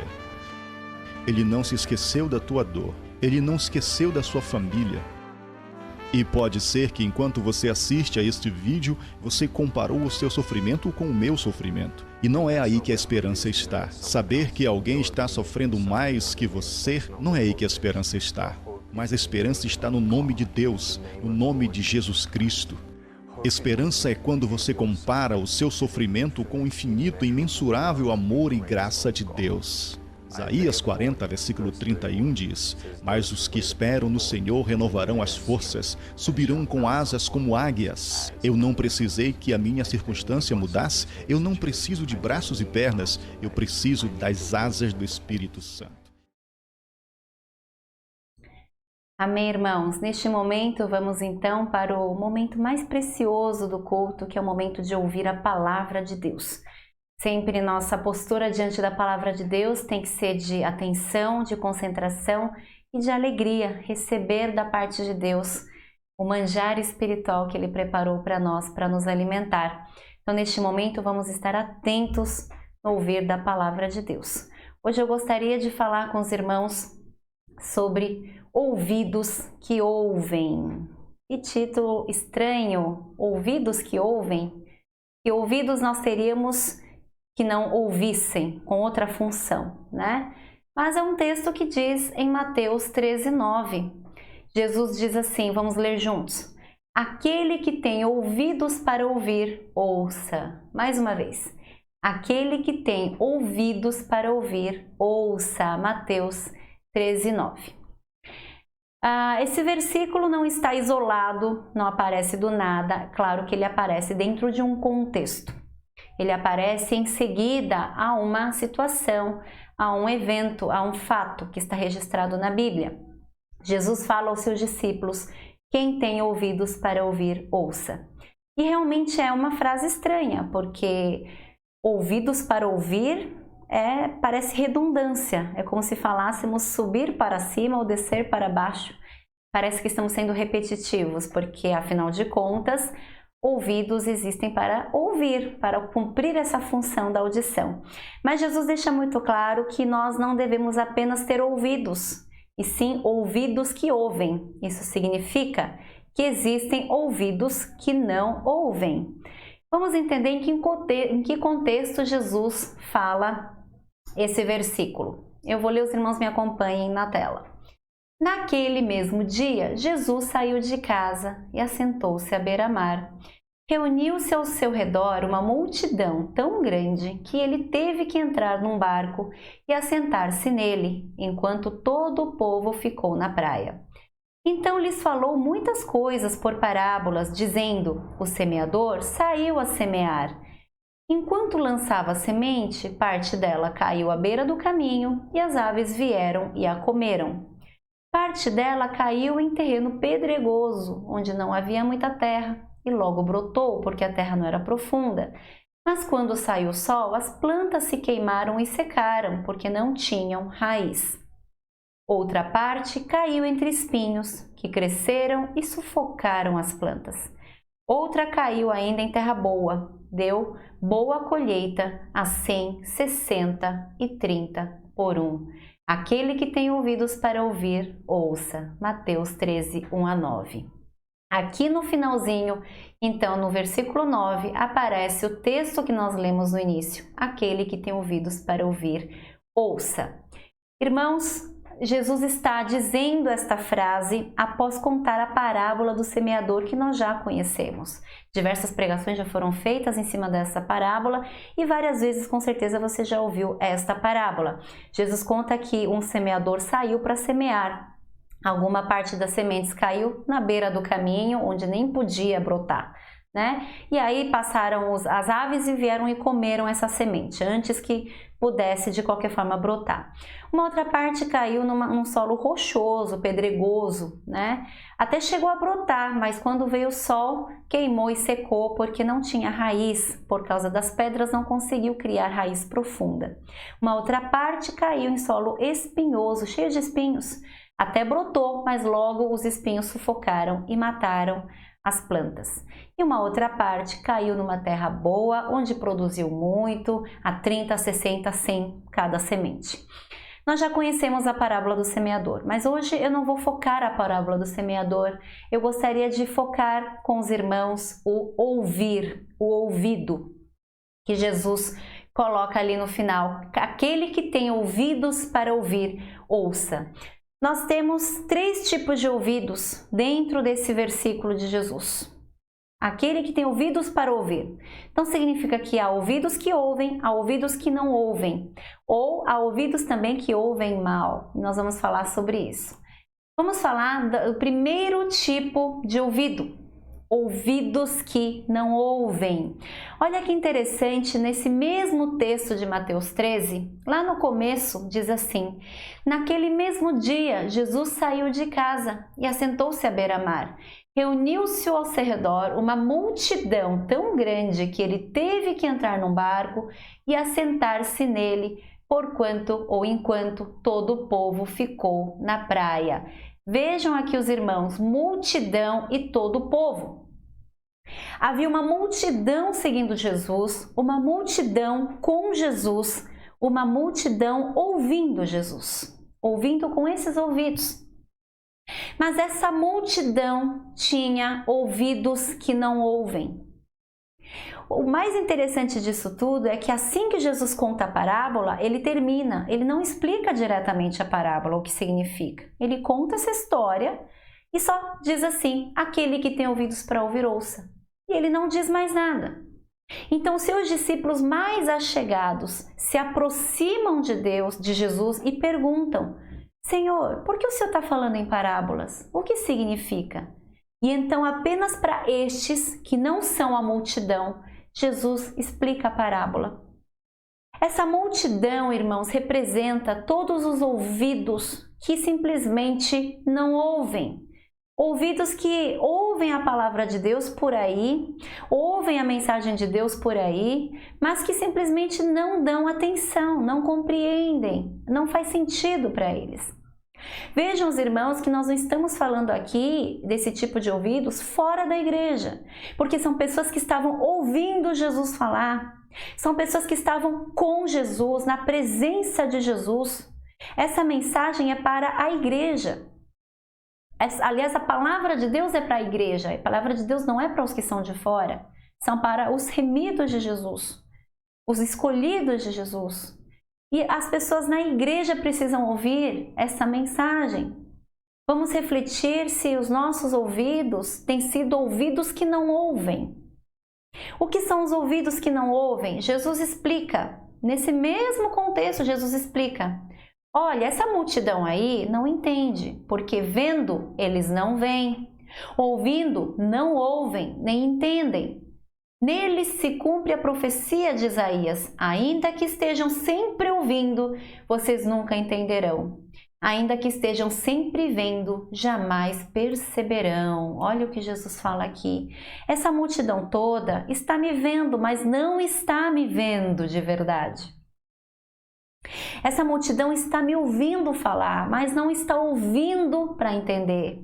S5: Ele não se esqueceu da tua dor. Ele não esqueceu da sua família. E pode ser que enquanto você assiste a este vídeo, você comparou o seu sofrimento com o meu sofrimento. E não é aí que a esperança está. Saber que alguém está sofrendo mais que você, não é aí que a esperança está. Mas a esperança está no nome de Deus, no nome de Jesus Cristo. Esperança é quando você compara o seu sofrimento com o infinito e imensurável amor e graça de Deus. Isaías 40, versículo 31 diz: Mas os que esperam no Senhor renovarão as forças, subirão com asas como águias. Eu não precisei que a minha circunstância mudasse, eu não preciso de braços e pernas, eu preciso das asas do Espírito Santo.
S2: Amém, irmãos? Neste momento, vamos então para o momento mais precioso do culto, que é o momento de ouvir a palavra de Deus. Sempre nossa postura diante da palavra de Deus tem que ser de atenção, de concentração e de alegria, receber da parte de Deus o manjar espiritual que Ele preparou para nós, para nos alimentar. Então, neste momento, vamos estar atentos no ouvir da palavra de Deus. Hoje eu gostaria de falar com os irmãos sobre ouvidos que ouvem. Que título estranho, ouvidos que ouvem. Que ouvidos nós teríamos que não ouvissem, com outra função, né? Mas é um texto que diz em Mateus 13:9. Jesus diz assim, vamos ler juntos. Aquele que tem ouvidos para ouvir, ouça. Mais uma vez. Aquele que tem ouvidos para ouvir, ouça. Mateus 13:9. Esse versículo não está isolado, não aparece do nada. Claro que ele aparece dentro de um contexto. Ele aparece em seguida a uma situação, a um evento, a um fato que está registrado na Bíblia. Jesus fala aos seus discípulos, quem tem ouvidos para ouvir, ouça. E realmente é uma frase estranha, porque ouvidos para ouvir parece redundância. É como se falássemos subir para cima ou descer para baixo. Parece que estamos sendo repetitivos, porque afinal de contas, ouvidos existem para ouvir, para cumprir essa função da audição. Mas Jesus deixa muito claro que nós não devemos apenas ter ouvidos, e sim ouvidos que ouvem. Isso significa que existem ouvidos que não ouvem. Vamos entender em que contexto Jesus fala esse versículo. Eu vou ler, os irmãos me acompanhem na tela. Naquele mesmo dia, Jesus saiu de casa e assentou-se à beira-mar. Reuniu-se ao seu redor uma multidão tão grande que ele teve que entrar num barco e assentar-se nele, enquanto todo o povo ficou na praia. Então lhes falou muitas coisas por parábolas, dizendo: o semeador saiu a semear. Enquanto lançava a semente, parte dela caiu à beira do caminho, e as aves vieram e a comeram. Parte dela caiu em terreno pedregoso, onde não havia muita terra, e logo brotou, porque a terra não era profunda. Mas quando saiu o sol, as plantas se queimaram e secaram, porque não tinham raiz. Outra parte caiu entre espinhos, que cresceram e sufocaram as plantas. Outra caiu ainda em terra boa, deu boa colheita a 100, 60 e 30 por um. Aquele que tem ouvidos para ouvir, ouça. Mateus 13, 1 a 9. Aqui no finalzinho, então no versículo 9, aparece o texto que nós lemos no início. Aquele que tem ouvidos para ouvir, ouça. Irmãos, Jesus está dizendo esta frase após contar a parábola do semeador que nós já conhecemos. Diversas pregações já foram feitas em cima dessa parábola e várias vezes com certeza você já ouviu esta parábola. Jesus conta que um semeador saiu para semear. Alguma parte das sementes caiu na beira do caminho, onde nem podia brotar, né? E aí passaram as aves e vieram e comeram essa semente, antes que pudesse de qualquer forma brotar. Uma outra parte caiu num solo rochoso, pedregoso, né? Até chegou a brotar, mas quando veio o sol, queimou e secou, porque não tinha raiz, por causa das pedras não conseguiu criar raiz profunda. Uma outra parte caiu em solo espinhoso, cheio de espinhos. Até brotou, mas logo os espinhos sufocaram e mataram as plantas. E uma outra parte caiu numa terra boa, onde produziu muito, a 30, 60, 100 cada semente. Nós já conhecemos a parábola do semeador, mas hoje eu não vou focar a parábola do semeador. Eu gostaria de focar com os irmãos o ouvir, o ouvido, que Jesus coloca ali no final. Aquele que tem ouvidos para ouvir, ouça. Nós temos 3 tipos de ouvidos dentro desse versículo de Jesus. Aquele que tem ouvidos para ouvir. Então significa que há ouvidos que ouvem, há ouvidos que não ouvem. Ou há ouvidos também que ouvem mal. E nós vamos falar sobre isso. Vamos falar do primeiro tipo de ouvido. Ouvidos que não ouvem. Olha que interessante, nesse mesmo texto de Mateus 13, lá no começo diz assim: naquele mesmo dia, Jesus saiu de casa e assentou-se à beira-mar. Reuniu-se ao seu redor uma multidão tão grande que ele teve que entrar num barco e assentar-se nele, enquanto todo o povo ficou na praia. Vejam aqui os irmãos, multidão e todo o povo. Havia uma multidão seguindo Jesus, uma multidão com Jesus, uma multidão ouvindo Jesus, ouvindo com esses ouvidos. Mas essa multidão tinha ouvidos que não ouvem. O mais interessante disso tudo é que assim que Jesus conta a parábola, ele termina, ele não explica diretamente a parábola, o que significa. Ele conta essa história e só diz assim: aquele que tem ouvidos para ouvir, ouça. E ele não diz mais nada. Então, seus discípulos mais achegados se aproximam de Deus, de Jesus, e perguntam: Senhor, por que o Senhor está falando em parábolas? O que significa? E então, apenas para estes que não são a multidão, Jesus explica a parábola. Essa multidão, irmãos, representa todos os ouvidos que simplesmente não ouvem. Ouvidos que ouvem a palavra de Deus por aí, ouvem a mensagem de Deus por aí, mas que simplesmente não dão atenção, não compreendem, não faz sentido para eles. Vejam os irmãos que nós não estamos falando aqui desse tipo de ouvidos fora da igreja, porque são pessoas que estavam ouvindo Jesus falar, são pessoas que estavam com Jesus, na presença de Jesus. Essa mensagem é para a igreja. Aliás, a palavra de Deus é para a igreja, a palavra de Deus não é para os que são de fora, são para os remidos de Jesus, os escolhidos de Jesus. E as pessoas na igreja precisam ouvir essa mensagem. Vamos refletir se os nossos ouvidos têm sido ouvidos que não ouvem. O que são os ouvidos que não ouvem? Jesus explica. Nesse mesmo contexto, Jesus explica. Olha, essa multidão aí não entende, porque vendo eles não veem, ouvindo não ouvem, nem entendem. Neles se cumpre a profecia de Isaías: ainda que estejam sempre ouvindo, vocês nunca entenderão. Ainda que estejam sempre vendo, jamais perceberão. Olha o que Jesus fala aqui. Essa multidão toda está me vendo, mas não está me vendo de verdade. Essa multidão está me ouvindo falar, mas não está ouvindo para entender.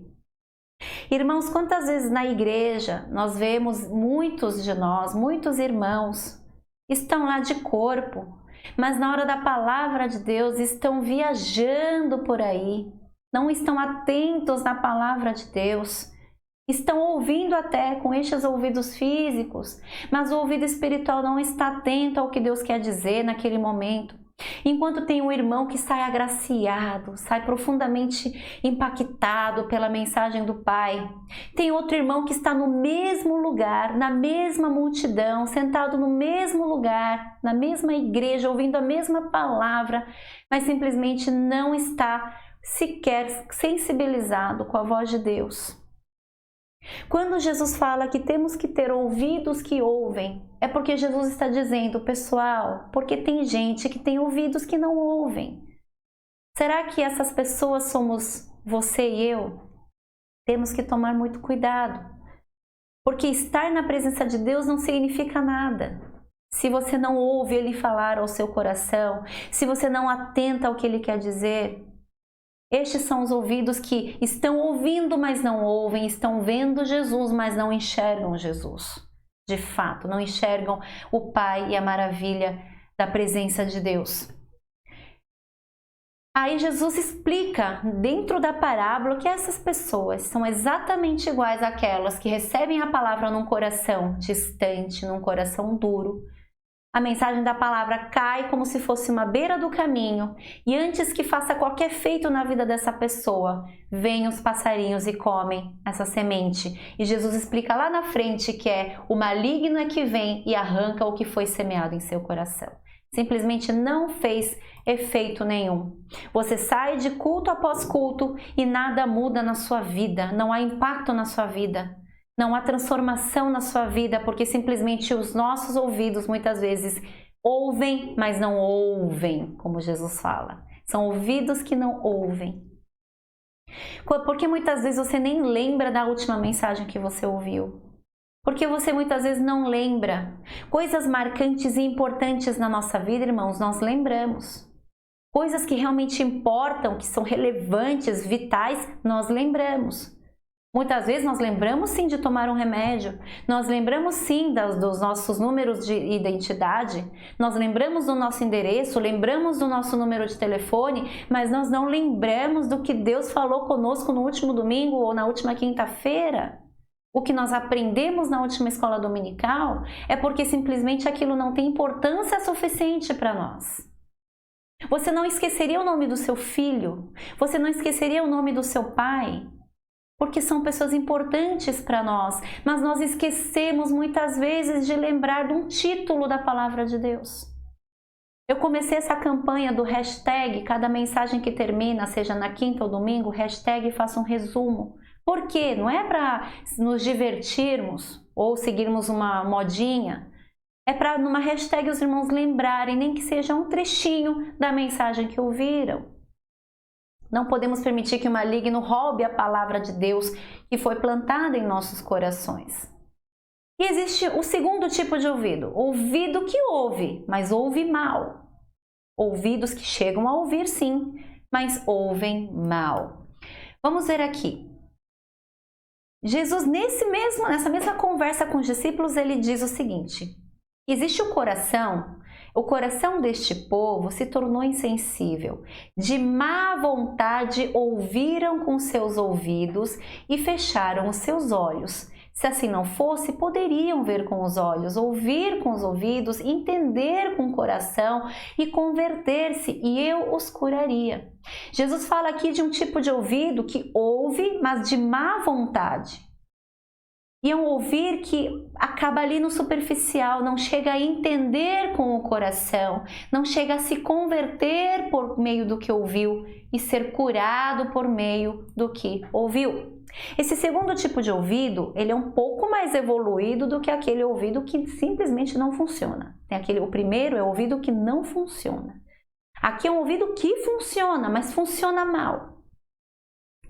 S2: Irmãos, quantas vezes na igreja nós vemos muitos de nós, muitos irmãos, estão lá de corpo, mas na hora da palavra de Deus estão viajando por aí, não estão atentos na palavra de Deus, estão ouvindo até com estes ouvidos físicos, mas o ouvido espiritual não está atento ao que Deus quer dizer naquele momento. Enquanto tem um irmão que sai agraciado, sai profundamente impactado pela mensagem do Pai, tem outro irmão que está no mesmo lugar, na mesma multidão, sentado no mesmo lugar, na mesma igreja, ouvindo a mesma palavra, mas simplesmente não está sequer sensibilizado com a voz de Deus. Quando Jesus fala que temos que ter ouvidos que ouvem, é porque Jesus está dizendo, pessoal, porque tem gente que tem ouvidos que não ouvem. Será que essas pessoas somos você e eu? Temos que tomar muito cuidado, porque estar na presença de Deus não significa nada. Se você não ouve Ele falar ao seu coração, se você não atenta ao que Ele quer dizer, estes são os ouvidos que estão ouvindo, mas não ouvem, estão vendo Jesus, mas não enxergam Jesus. De fato, não enxergam o Pai e a maravilha da presença de Deus. Aí Jesus explica dentro da parábola que essas pessoas são exatamente iguais àquelas que recebem a palavra num coração distante, num coração duro. A mensagem da palavra cai como se fosse uma beira do caminho e antes que faça qualquer efeito na vida dessa pessoa, vêm os passarinhos e comem essa semente. E Jesus explica lá na frente que é o maligno é que vem e arranca o que foi semeado em seu coração. Simplesmente não fez efeito nenhum. Você sai de culto após culto e nada muda na sua vida, não há impacto na sua vida. Não há transformação na sua vida, porque simplesmente os nossos ouvidos muitas vezes ouvem, mas não ouvem, como Jesus fala. São ouvidos que não ouvem. Porque muitas vezes você nem lembra da última mensagem que você ouviu. Porque você muitas vezes não lembra. Coisas marcantes e importantes na nossa vida, irmãos, nós lembramos. Coisas que realmente importam, que são relevantes, vitais, nós lembramos. Muitas vezes nós lembramos sim de tomar um remédio, nós lembramos sim dos nossos números de identidade, nós lembramos do nosso endereço, lembramos do nosso número de telefone, mas nós não lembramos do que Deus falou conosco no último domingo ou na última quinta-feira. O que nós aprendemos na última escola dominical é porque simplesmente aquilo não tem importância suficiente para nós. Você não esqueceria o nome do seu filho, você não esqueceria o nome do seu pai, porque são pessoas importantes para nós, mas nós esquecemos muitas vezes de lembrar de um título da palavra de Deus. Eu comecei essa campanha do hashtag, cada mensagem que termina, seja na quinta ou domingo, hashtag faça um resumo. Por quê? Não é para nos divertirmos ou seguirmos uma modinha, é para numa hashtag os irmãos lembrarem, nem que seja um trechinho da mensagem que ouviram. Não podemos permitir que o maligno roube a palavra de Deus que foi plantada em nossos corações. E existe o segundo tipo de ouvido, ouvido que ouve, mas ouve mal. Ouvidos que chegam a ouvir sim, mas ouvem mal. Vamos ver aqui. Jesus, nessa mesma conversa com os discípulos, ele diz o seguinte: existe o coração deste povo se tornou insensível. De má vontade ouviram com seus ouvidos e fecharam os seus olhos. Se assim não fosse, poderiam ver com os olhos, ouvir com os ouvidos, entender com o coração e converter-se, e eu os curaria. Jesus fala aqui de um tipo de ouvido que ouve, mas de má vontade. E é um ouvir que acaba ali no superficial, não chega a entender com o coração, não chega a se converter por meio do que ouviu e ser curado por meio do que ouviu. Esse segundo tipo de ouvido, ele é um pouco mais evoluído do que aquele ouvido que simplesmente não funciona. O primeiro é o ouvido que não funciona. Aqui é um ouvido que funciona, mas funciona mal.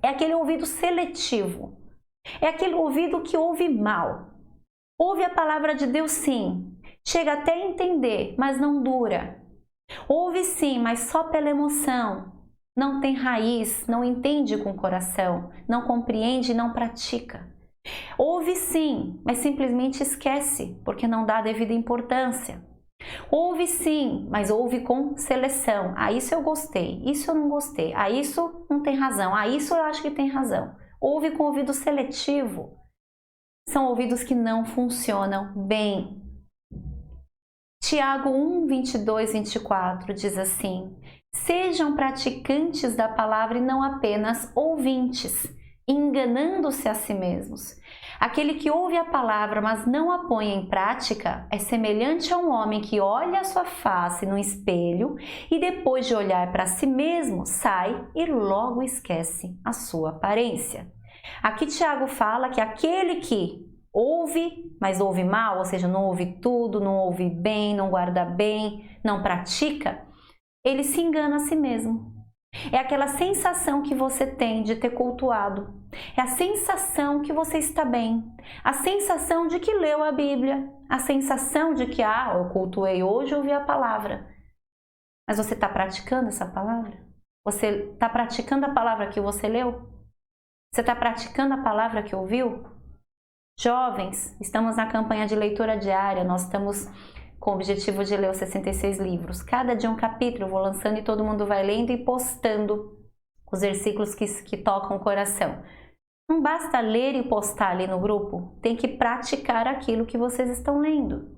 S2: É aquele ouvido seletivo. É aquele ouvido que ouve mal. Ouve a palavra de Deus sim, chega até a entender, mas não dura. Ouve sim, mas só pela emoção. Não tem raiz, não entende com o coração, não compreende e não pratica. Ouve sim, mas simplesmente esquece, porque não dá a devida importância. Ouve sim, mas ouve com seleção. Ah, isso eu gostei, isso eu não gostei. Ah, isso não tem razão. Ah, isso eu acho que tem razão. Ouve com ouvido seletivo. São ouvidos que não funcionam bem. Tiago 1, 22, 24 diz assim: sejam praticantes da palavra e não apenas ouvintes, enganando-se a si mesmos. Aquele que ouve a palavra, mas não a põe em prática, é semelhante a um homem que olha a sua face no espelho e depois de olhar para si mesmo, sai e logo esquece a sua aparência. Aqui Tiago fala que aquele que ouve, mas ouve mal, ou seja, não ouve tudo, não ouve bem, não guarda bem, não pratica, ele se engana a si mesmo. É aquela sensação que você tem de ter cultuado. É a sensação que você está bem. A sensação de que leu a Bíblia. A sensação de que, eu cultuei hoje, ouvi a palavra. Mas você está praticando essa palavra? Você está praticando a palavra que você leu? Você está praticando a palavra que ouviu? Jovens, estamos na campanha de leitura diária. Nós estamos com o objetivo de ler os 66 livros. Cada dia um capítulo, eu vou lançando e todo mundo vai lendo e postando os versículos que tocam o coração. Não basta ler e postar ali no grupo, tem que praticar aquilo que vocês estão lendo.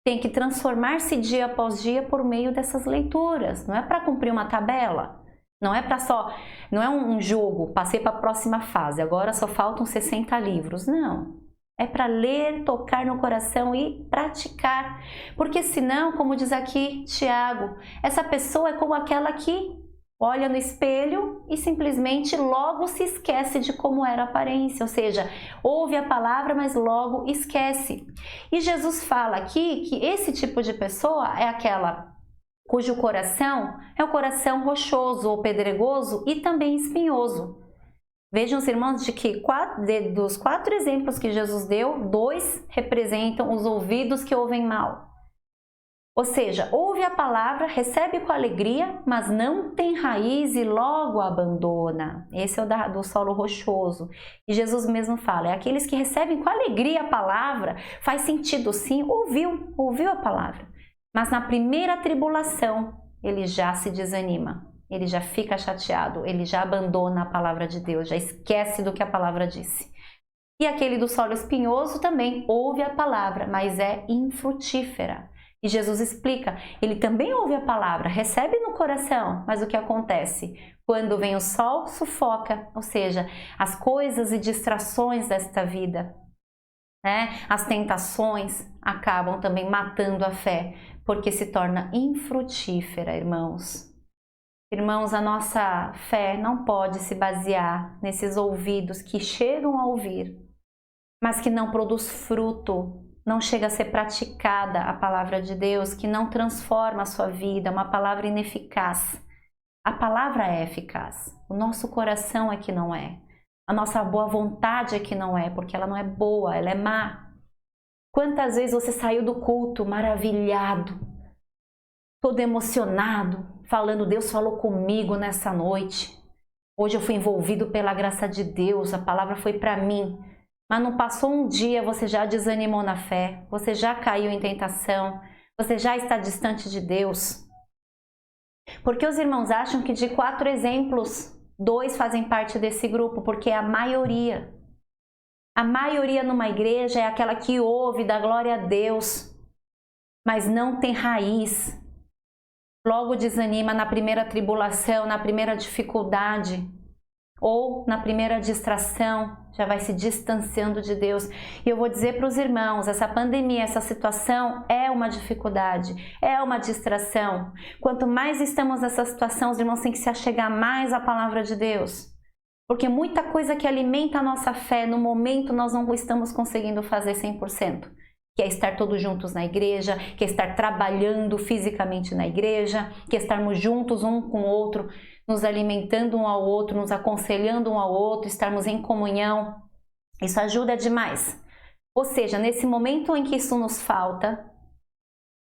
S2: Tem que transformar-se dia após dia por meio dessas leituras. Não é para cumprir uma tabela, não é um jogo, passei para a próxima fase, agora só faltam 60 livros. Não. É para ler, tocar no coração e praticar. Porque senão, como diz aqui Tiago, essa pessoa é como aquela que olha no espelho e simplesmente logo se esquece de como era a aparência. Ou seja, ouve a palavra, mas logo esquece. E Jesus fala aqui que esse tipo de pessoa é aquela cujo coração é o coração rochoso ou pedregoso e também espinhoso. Vejam, os irmãos, de que dos 4 exemplos que Jesus deu, 2 representam os ouvidos que ouvem mal. Ou seja, ouve a palavra, recebe com alegria, mas não tem raiz e logo abandona. Esse é o do solo rochoso. E Jesus mesmo fala, é aqueles que recebem com alegria a palavra, faz sentido sim, ouviu a palavra. Mas na primeira tribulação, ele já se desanima. Ele já fica chateado, ele já abandona a palavra de Deus, já esquece do que a palavra disse. E aquele do solo espinhoso também ouve a palavra, mas é infrutífera. E Jesus explica, ele também ouve a palavra, recebe no coração, mas o que acontece? Quando vem o sol, sufoca, ou seja, as coisas e distrações desta vida, né? As tentações acabam também matando a fé, porque se torna infrutífera, irmãos. Irmãos, a nossa fé não pode se basear nesses ouvidos que chegam a ouvir, mas que não produz fruto, não chega a ser praticada a palavra de Deus, que não transforma a sua vida, uma palavra ineficaz. A palavra é eficaz, o nosso coração é que não é, a nossa boa vontade é que não é, porque ela não é boa, ela é má. Quantas vezes você saiu do culto maravilhado, todo emocionado, falando, Deus falou comigo nessa noite. Hoje eu fui envolvido pela graça de Deus, a palavra foi para mim. Mas não passou um dia, você já desanimou na fé, você já caiu em tentação, você já está distante de Deus. Porque os irmãos acham que de 4 exemplos, 2 fazem parte desse grupo, porque é a maioria. A maioria numa igreja é aquela que ouve, dá glória a Deus, mas não tem raiz. Logo desanima na primeira tribulação, na primeira dificuldade. ou na primeira distração já vai se distanciando de Deus. E eu vou dizer para os irmãos, essa pandemia, essa situação é uma dificuldade, é uma distração. Quanto mais estamos nessa situação, os irmãos têm que se achegar mais à palavra de Deus. Porque muita coisa que alimenta a nossa fé, no momento nós não estamos conseguindo fazer 100%. Que é estar todos juntos na igreja, que é estar trabalhando fisicamente na igreja, que é estarmos juntos um com o outro, nos alimentando um ao outro, nos aconselhando um ao outro, estarmos em comunhão. Isso ajuda demais. Ou seja, nesse momento em que isso nos falta,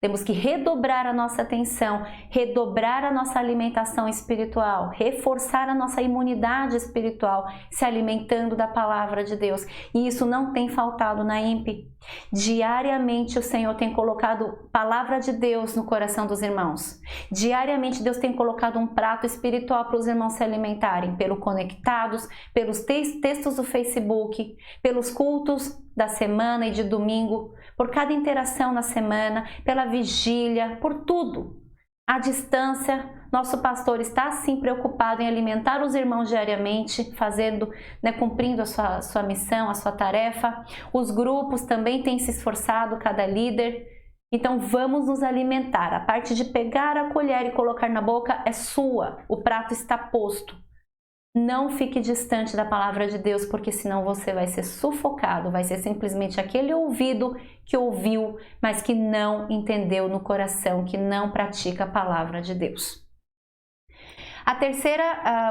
S2: temos que redobrar a nossa atenção, redobrar a nossa alimentação espiritual, reforçar a nossa imunidade espiritual, se alimentando da palavra de Deus. E isso não tem faltado na IMP. Diariamente o Senhor tem colocado palavra de Deus no coração dos irmãos. Diariamente Deus tem colocado um prato espiritual para os irmãos se alimentarem, pelo Conectados, pelos textos do Facebook, pelos cultos da semana e de domingo, por cada interação na semana, pela vigília, por tudo. À distância, nosso pastor está sim preocupado em alimentar os irmãos diariamente, fazendo, cumprindo a sua missão, a sua tarefa. Os grupos também têm se esforçado, cada líder. Então vamos nos alimentar. A parte de pegar a colher e colocar na boca é sua. O prato está posto. Não fique distante da palavra de Deus, porque senão você vai ser sufocado, vai ser simplesmente aquele ouvido que ouviu, mas que não entendeu no coração, que não pratica a palavra de Deus.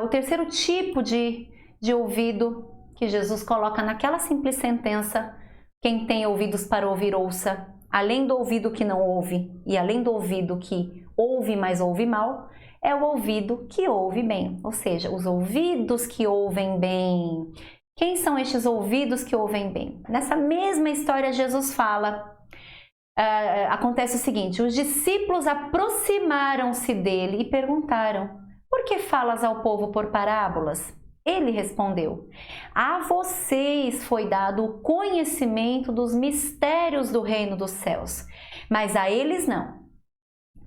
S2: O terceiro tipo de ouvido que Jesus coloca naquela simples sentença: quem tem ouvidos para ouvir, ouça. Além do ouvido que não ouve e além do ouvido que ouve, mas ouve mal, é o ouvido que ouve bem, ou seja, os ouvidos que ouvem bem. Quem são estes ouvidos que ouvem bem? Nessa mesma história, Jesus fala, acontece o seguinte: os discípulos aproximaram-se dele e perguntaram: por que falas ao povo por parábolas? Ele respondeu: a vocês foi dado o conhecimento dos mistérios do reino dos céus, mas a eles não.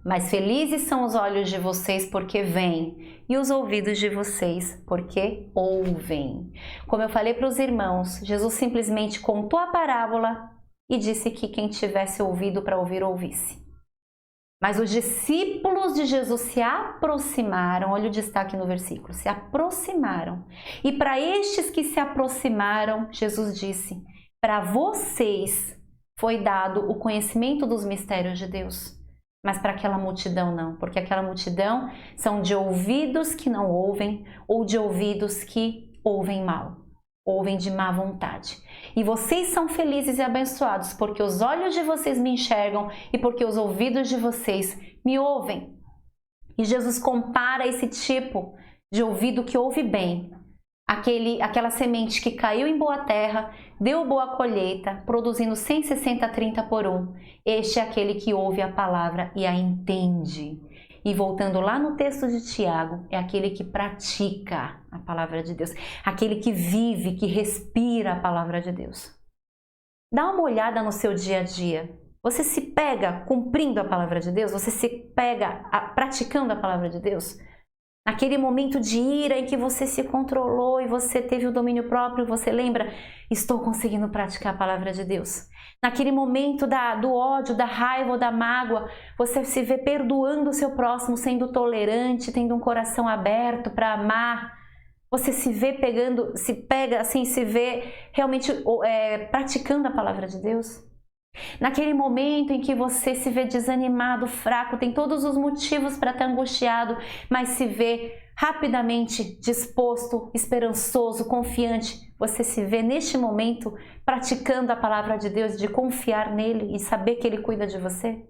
S2: Mas felizes são os olhos de vocês porque veem, e os ouvidos de vocês porque ouvem. Como eu falei para os irmãos, Jesus simplesmente contou a parábola e disse que quem tivesse ouvido para ouvir, ouvisse. Mas os discípulos de Jesus se aproximaram, olha o destaque no versículo, se aproximaram. E para estes que se aproximaram, Jesus disse: para vocês foi dado o conhecimento dos mistérios de Deus. Mas para aquela multidão não, porque aquela multidão são de ouvidos que não ouvem ou de ouvidos que ouvem mal, ouvem de má vontade. E vocês são felizes e abençoados, porque os olhos de vocês me enxergam e porque os ouvidos de vocês me ouvem. E Jesus compara esse tipo de ouvido que ouve bem, aquela semente que caiu em boa terra, deu boa colheita, produzindo 160, 30 por 1. Este é aquele que ouve a palavra e a entende. E voltando lá no texto de Tiago, é aquele que pratica a palavra de Deus, aquele que vive, que respira a palavra de Deus. Dá uma olhada no seu dia a dia. Você se pega cumprindo a palavra de Deus? Você se pega praticando a palavra de Deus? Naquele momento de ira em que você se controlou e você teve o domínio próprio, você lembra: estou conseguindo praticar a palavra de Deus. Naquele momento do ódio, da raiva ou da mágoa, você se vê perdoando o seu próximo, sendo tolerante, tendo um coração aberto para amar. Você se vê se vê realmente praticando a palavra de Deus. Naquele momento em que você se vê desanimado, fraco, tem todos os motivos para estar angustiado, mas se vê rapidamente disposto, esperançoso, confiante, você se vê neste momento praticando a palavra de Deus, de confiar nele e saber que ele cuida de você?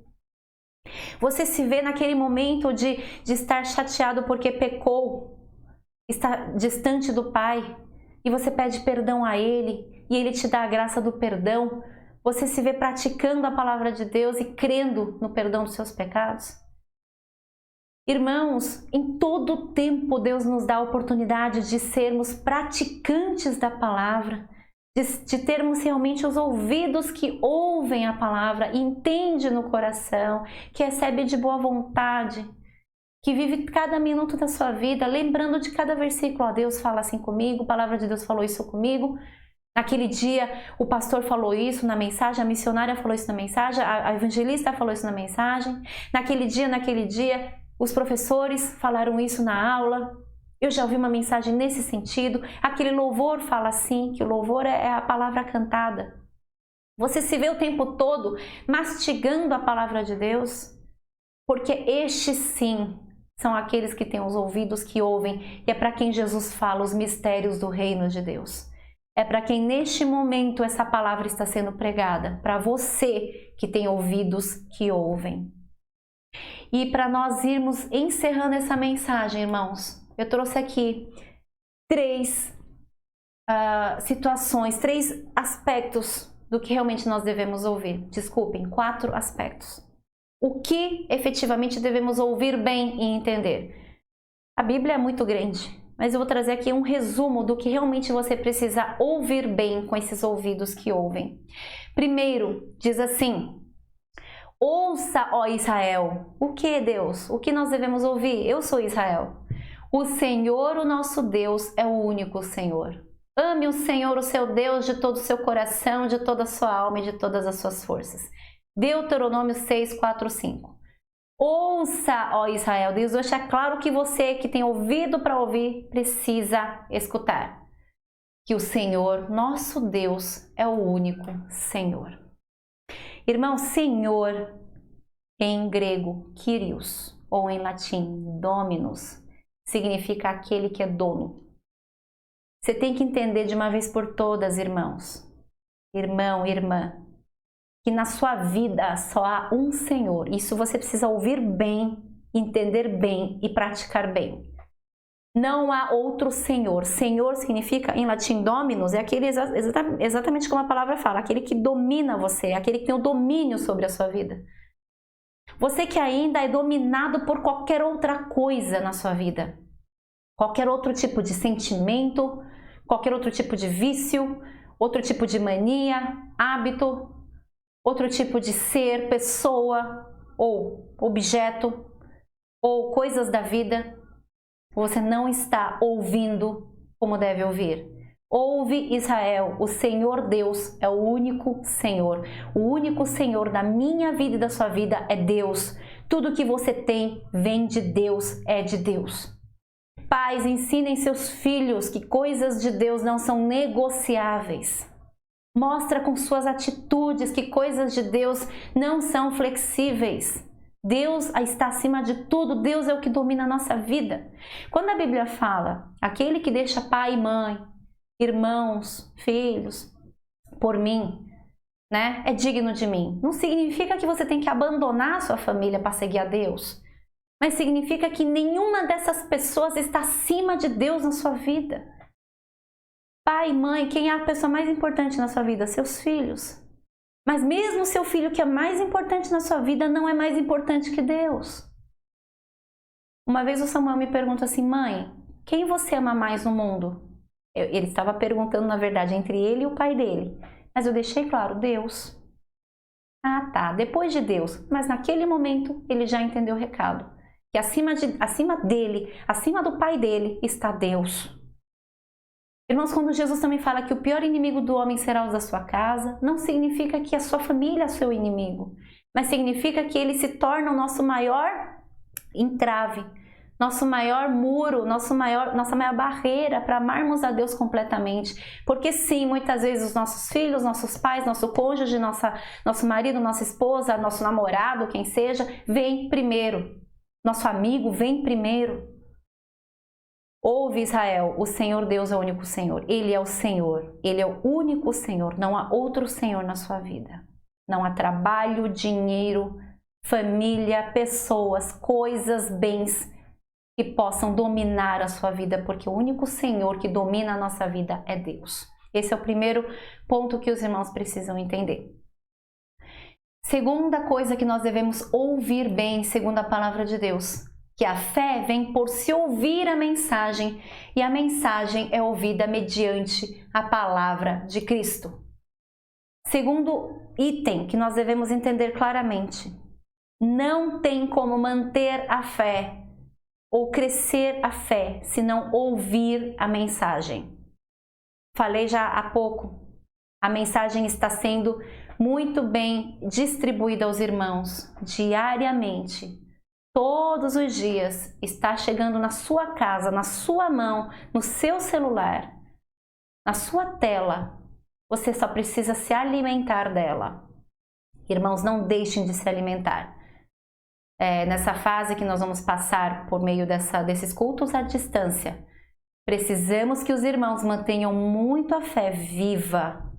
S2: Você se vê naquele momento de estar chateado porque pecou, está distante do Pai, e você pede perdão a ele e ele te dá a graça do perdão? Você se vê praticando a palavra de Deus e crendo no perdão dos seus pecados? Irmãos, em todo o tempo Deus nos dá a oportunidade de sermos praticantes da palavra, de termos realmente os ouvidos que ouvem a palavra, entende no coração, que recebe de boa vontade. que vive cada minuto da sua vida, lembrando de cada versículo. Ó, Deus fala assim comigo, a palavra de Deus falou isso comigo. Naquele dia o pastor falou isso na mensagem, a missionária falou isso na mensagem, a evangelista falou isso na mensagem. Naquele dia, os professores falaram isso na aula. Eu já ouvi uma mensagem nesse sentido. Aquele louvor fala assim, que o louvor é a palavra cantada. Você se vê o tempo todo mastigando a palavra de Deus, porque estes sim são aqueles que têm os ouvidos que ouvem, e é para quem Jesus fala os mistérios do reino de Deus. É para quem neste momento essa palavra está sendo pregada, para você que tem ouvidos que ouvem. E para nós irmos encerrando essa mensagem, irmãos, eu trouxe aqui 3 situações, 3 aspectos do que realmente nós devemos ouvir. Desculpem, 4 aspectos. O que efetivamente devemos ouvir bem e entender? A Bíblia é muito grande, mas eu vou trazer aqui um resumo do que realmente você precisa ouvir bem com esses ouvidos que ouvem. Primeiro, diz assim: ouça, ó Israel. O que, Deus? O que nós devemos ouvir? Eu sou Israel. O Senhor, o nosso Deus, é o único Senhor. Ame o Senhor, o seu Deus, de todo o seu coração, de toda a sua alma e de todas as suas forças. Deuteronômio 6, 4, 5. Ouça, ó Israel. Deus deixa claro que você que tem ouvido para ouvir precisa escutar. Que o Senhor, nosso Deus, é o único Senhor. Irmão, Senhor, em grego, Kyrios, ou em latim, Dominus, significa aquele que é dono. Você tem que entender de uma vez por todas, irmãos, irmão, irmã, que na sua vida só há um Senhor. Isso você precisa ouvir bem, entender bem e praticar bem. Não há outro Senhor. Senhor significa, em latim, Dominus, é aquele exatamente como a palavra fala, aquele que domina você, aquele que tem o domínio sobre a sua vida. Você que ainda é dominado por qualquer outra coisa na sua vida. Qualquer outro tipo de sentimento, qualquer outro tipo de vício, outro tipo de mania, hábito, outro tipo de ser, pessoa ou objeto ou coisas da vida, você não está ouvindo como deve ouvir. Ouve, Israel, o Senhor Deus é o único Senhor. O único Senhor da minha vida e da sua vida é Deus. Tudo que você tem vem de Deus, é de Deus. Pais, ensinem seus filhos que coisas de Deus não são negociáveis. Mostra com suas atitudes que coisas de Deus não são flexíveis. Deus está acima de tudo, Deus é o que domina a nossa vida. Quando a Bíblia fala, aquele que deixa pai e mãe, irmãos, filhos, por mim, né, é digno de mim. Não significa que você tem que abandonar a sua família para seguir a Deus, mas significa que nenhuma dessas pessoas está acima de Deus na sua vida. Pai, mãe, quem é a pessoa mais importante na sua vida? Seus filhos. Mas mesmo seu filho que é mais importante na sua vida não é mais importante que Deus. Uma vez o Samuel me perguntou assim: mãe, quem você ama mais no mundo? Ele estava perguntando, na verdade, entre ele e o pai dele. Mas eu deixei claro, Deus. Ah, tá, depois de Deus. Mas naquele momento ele já entendeu o recado. Que acima dele, acima do pai dele, está Deus. Irmãos, quando Jesus também fala que o pior inimigo do homem será o da sua casa, não significa que a sua família é seu inimigo, mas significa que ele se torna o nosso maior entrave, nosso maior muro, nossa maior barreira para amarmos a Deus completamente. Porque sim, muitas vezes os nossos filhos, nossos pais, nosso cônjuge, nosso marido, nossa esposa, nosso namorado, quem seja, vem primeiro. Nosso amigo vem primeiro. Ouve, Israel, o Senhor Deus é o único Senhor. Ele é o Senhor. Ele é o único Senhor. Não há outro Senhor na sua vida. Não há trabalho, dinheiro, família, pessoas, coisas, bens que possam dominar a sua vida, porque o único Senhor que domina a nossa vida é Deus. Esse é o primeiro ponto que os irmãos precisam entender. Segunda coisa que nós devemos ouvir bem, segundo a palavra de Deus, que a fé vem por se ouvir a mensagem, e a mensagem é ouvida mediante a palavra de Cristo. Segundo item que nós devemos entender claramente, não tem como manter a fé ou crescer a fé se não ouvir a mensagem? Falei já há pouco, a mensagem está sendo muito bem distribuída aos irmãos diariamente. Todos os dias está chegando na sua casa, na sua mão, no seu celular, na sua tela. Você só precisa se alimentar dela. Irmãos, não deixem de se alimentar. Nessa fase que nós vamos passar por meio desses cultos à distância, precisamos que os irmãos mantenham muito a fé viva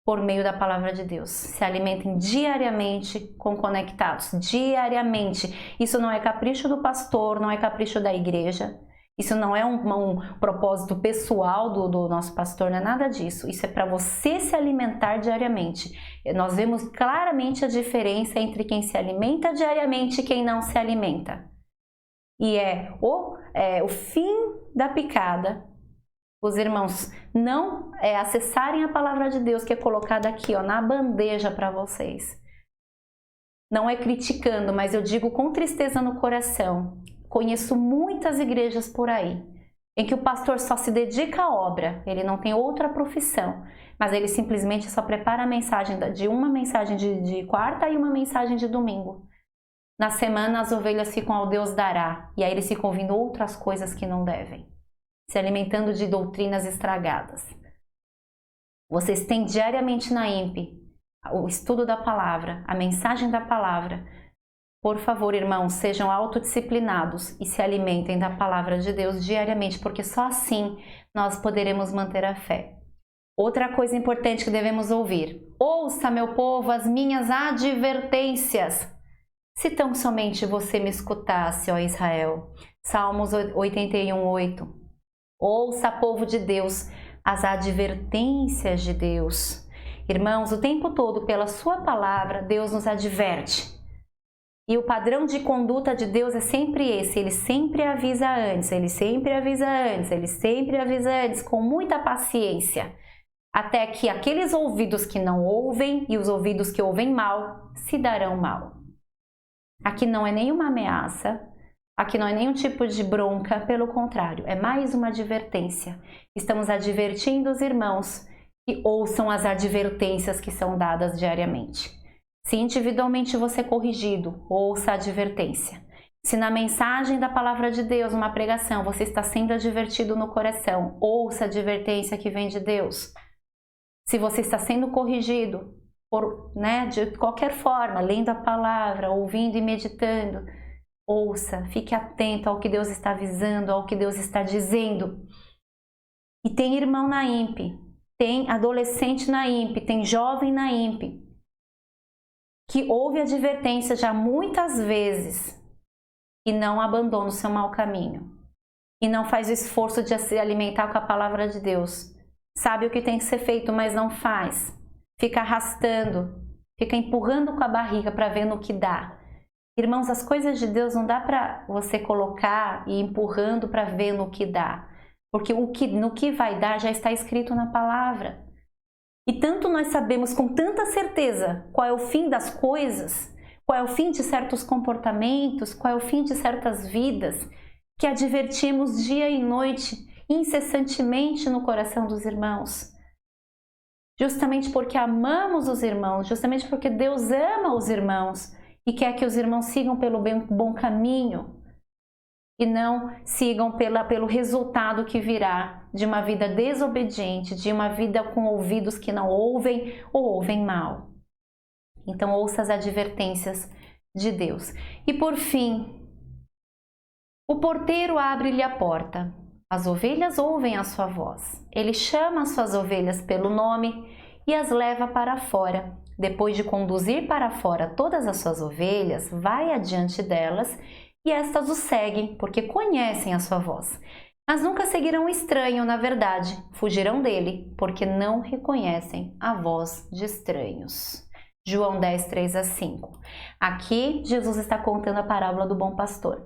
S2: por meio da palavra de Deus. Se alimentem diariamente com conectados, diariamente. Isso não é capricho do pastor, não é capricho da igreja. Isso não é um propósito pessoal do nosso pastor, não é nada disso. Isso é para você se alimentar diariamente. Nós vemos claramente a diferença entre quem se alimenta diariamente e quem não se alimenta. E o fim da picada, os irmãos não acessarem a palavra de Deus que é colocada aqui na bandeja para vocês. Não é criticando, mas eu digo com tristeza no coração. Conheço muitas igrejas por aí, em que o pastor só se dedica à obra, ele não tem outra profissão, mas ele simplesmente só prepara a mensagem uma mensagem de quarta e uma mensagem de domingo. Na semana as ovelhas ficam ao Deus dará, e aí eles ficam ouvindo outras coisas que não devem, se alimentando de doutrinas estragadas. Vocês têm diariamente na IMP o estudo da palavra, a mensagem da palavra. Por favor, irmãos, sejam autodisciplinados e se alimentem da palavra de Deus diariamente, porque só assim nós poderemos manter a fé. Outra coisa importante que devemos ouvir: ouça, meu povo, as minhas advertências. Se tão somente você me escutasse, ó Israel. Salmos 81:8. Ouça, povo de Deus, as advertências de Deus. Irmãos, o tempo todo, pela sua palavra, Deus nos adverte. E o padrão de conduta de Deus é sempre esse, ele sempre avisa antes, ele sempre avisa antes, ele sempre avisa antes, com muita paciência, até que aqueles ouvidos que não ouvem e os ouvidos que ouvem mal, se darão mal. Aqui não é nenhuma ameaça, aqui não é nenhum tipo de bronca, pelo contrário, é mais uma advertência. Estamos advertindo os irmãos que ouçam as advertências que são dadas diariamente. Se individualmente você é corrigido, ouça a advertência. Se na mensagem da palavra de Deus, uma pregação, você está sendo advertido no coração, ouça a advertência que vem de Deus. Se você está sendo corrigido, de qualquer forma, lendo a palavra, ouvindo e meditando, ouça, fique atento ao que Deus está avisando, ao que Deus está dizendo. E tem irmão na IMP, tem adolescente na IMP, tem jovem na IMP, que ouve advertência já muitas vezes e não abandona o seu mau caminho. E não faz o esforço de se alimentar com a palavra de Deus. Sabe o que tem que ser feito, mas não faz. Fica arrastando, fica empurrando com a barriga para ver no que dá. Irmãos, as coisas de Deus não dá para você colocar e ir empurrando para ver no que dá. Porque no que vai dar já está escrito na palavra. E tanto nós sabemos com tanta certeza qual é o fim das coisas, qual é o fim de certos comportamentos, qual é o fim de certas vidas, que advertimos dia e noite, incessantemente no coração dos irmãos. Justamente porque amamos os irmãos, justamente porque Deus ama os irmãos e quer que os irmãos sigam pelo bom caminho e não sigam pelo resultado que virá de uma vida desobediente, de uma vida com ouvidos que não ouvem ou ouvem mal. Então ouça as advertências de Deus. E por fim, o porteiro abre-lhe a porta. As ovelhas ouvem a sua voz. Ele chama as suas ovelhas pelo nome e as leva para fora. Depois de conduzir para fora todas as suas ovelhas, vai adiante delas e estas o seguem, porque conhecem a sua voz. Mas nunca seguirão o estranho, na verdade, fugirão dele, porque não reconhecem a voz de estranhos. João 10, 3-5. Aqui, Jesus está contando a parábola do bom pastor.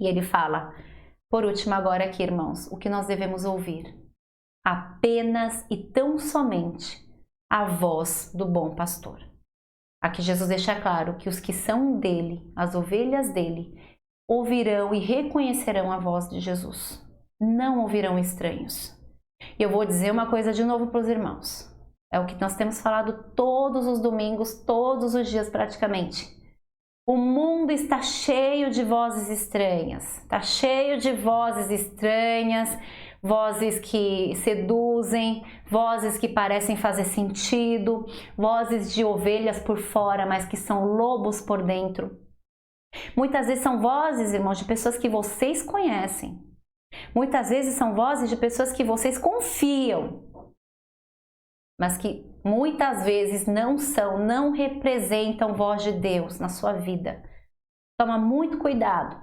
S2: E ele fala, por último agora aqui, irmãos, o que nós devemos ouvir? Apenas e tão somente a voz do bom pastor. Aqui Jesus deixa claro que os que são dele, as ovelhas dele, ouvirão e reconhecerão a voz de Jesus. Não ouvirão estranhos. E eu vou dizer uma coisa de novo para os irmãos. É o que nós temos falado todos os domingos, todos os dias praticamente. O mundo está cheio de vozes estranhas. Está cheio de vozes estranhas, vozes que seduzem, vozes que parecem fazer sentido, vozes de ovelhas por fora, mas que são lobos por dentro. Muitas vezes são vozes, irmãos, de pessoas que vocês conhecem. Muitas vezes são vozes de pessoas que vocês confiam, mas que muitas vezes não representam voz de Deus na sua vida. Toma muito cuidado.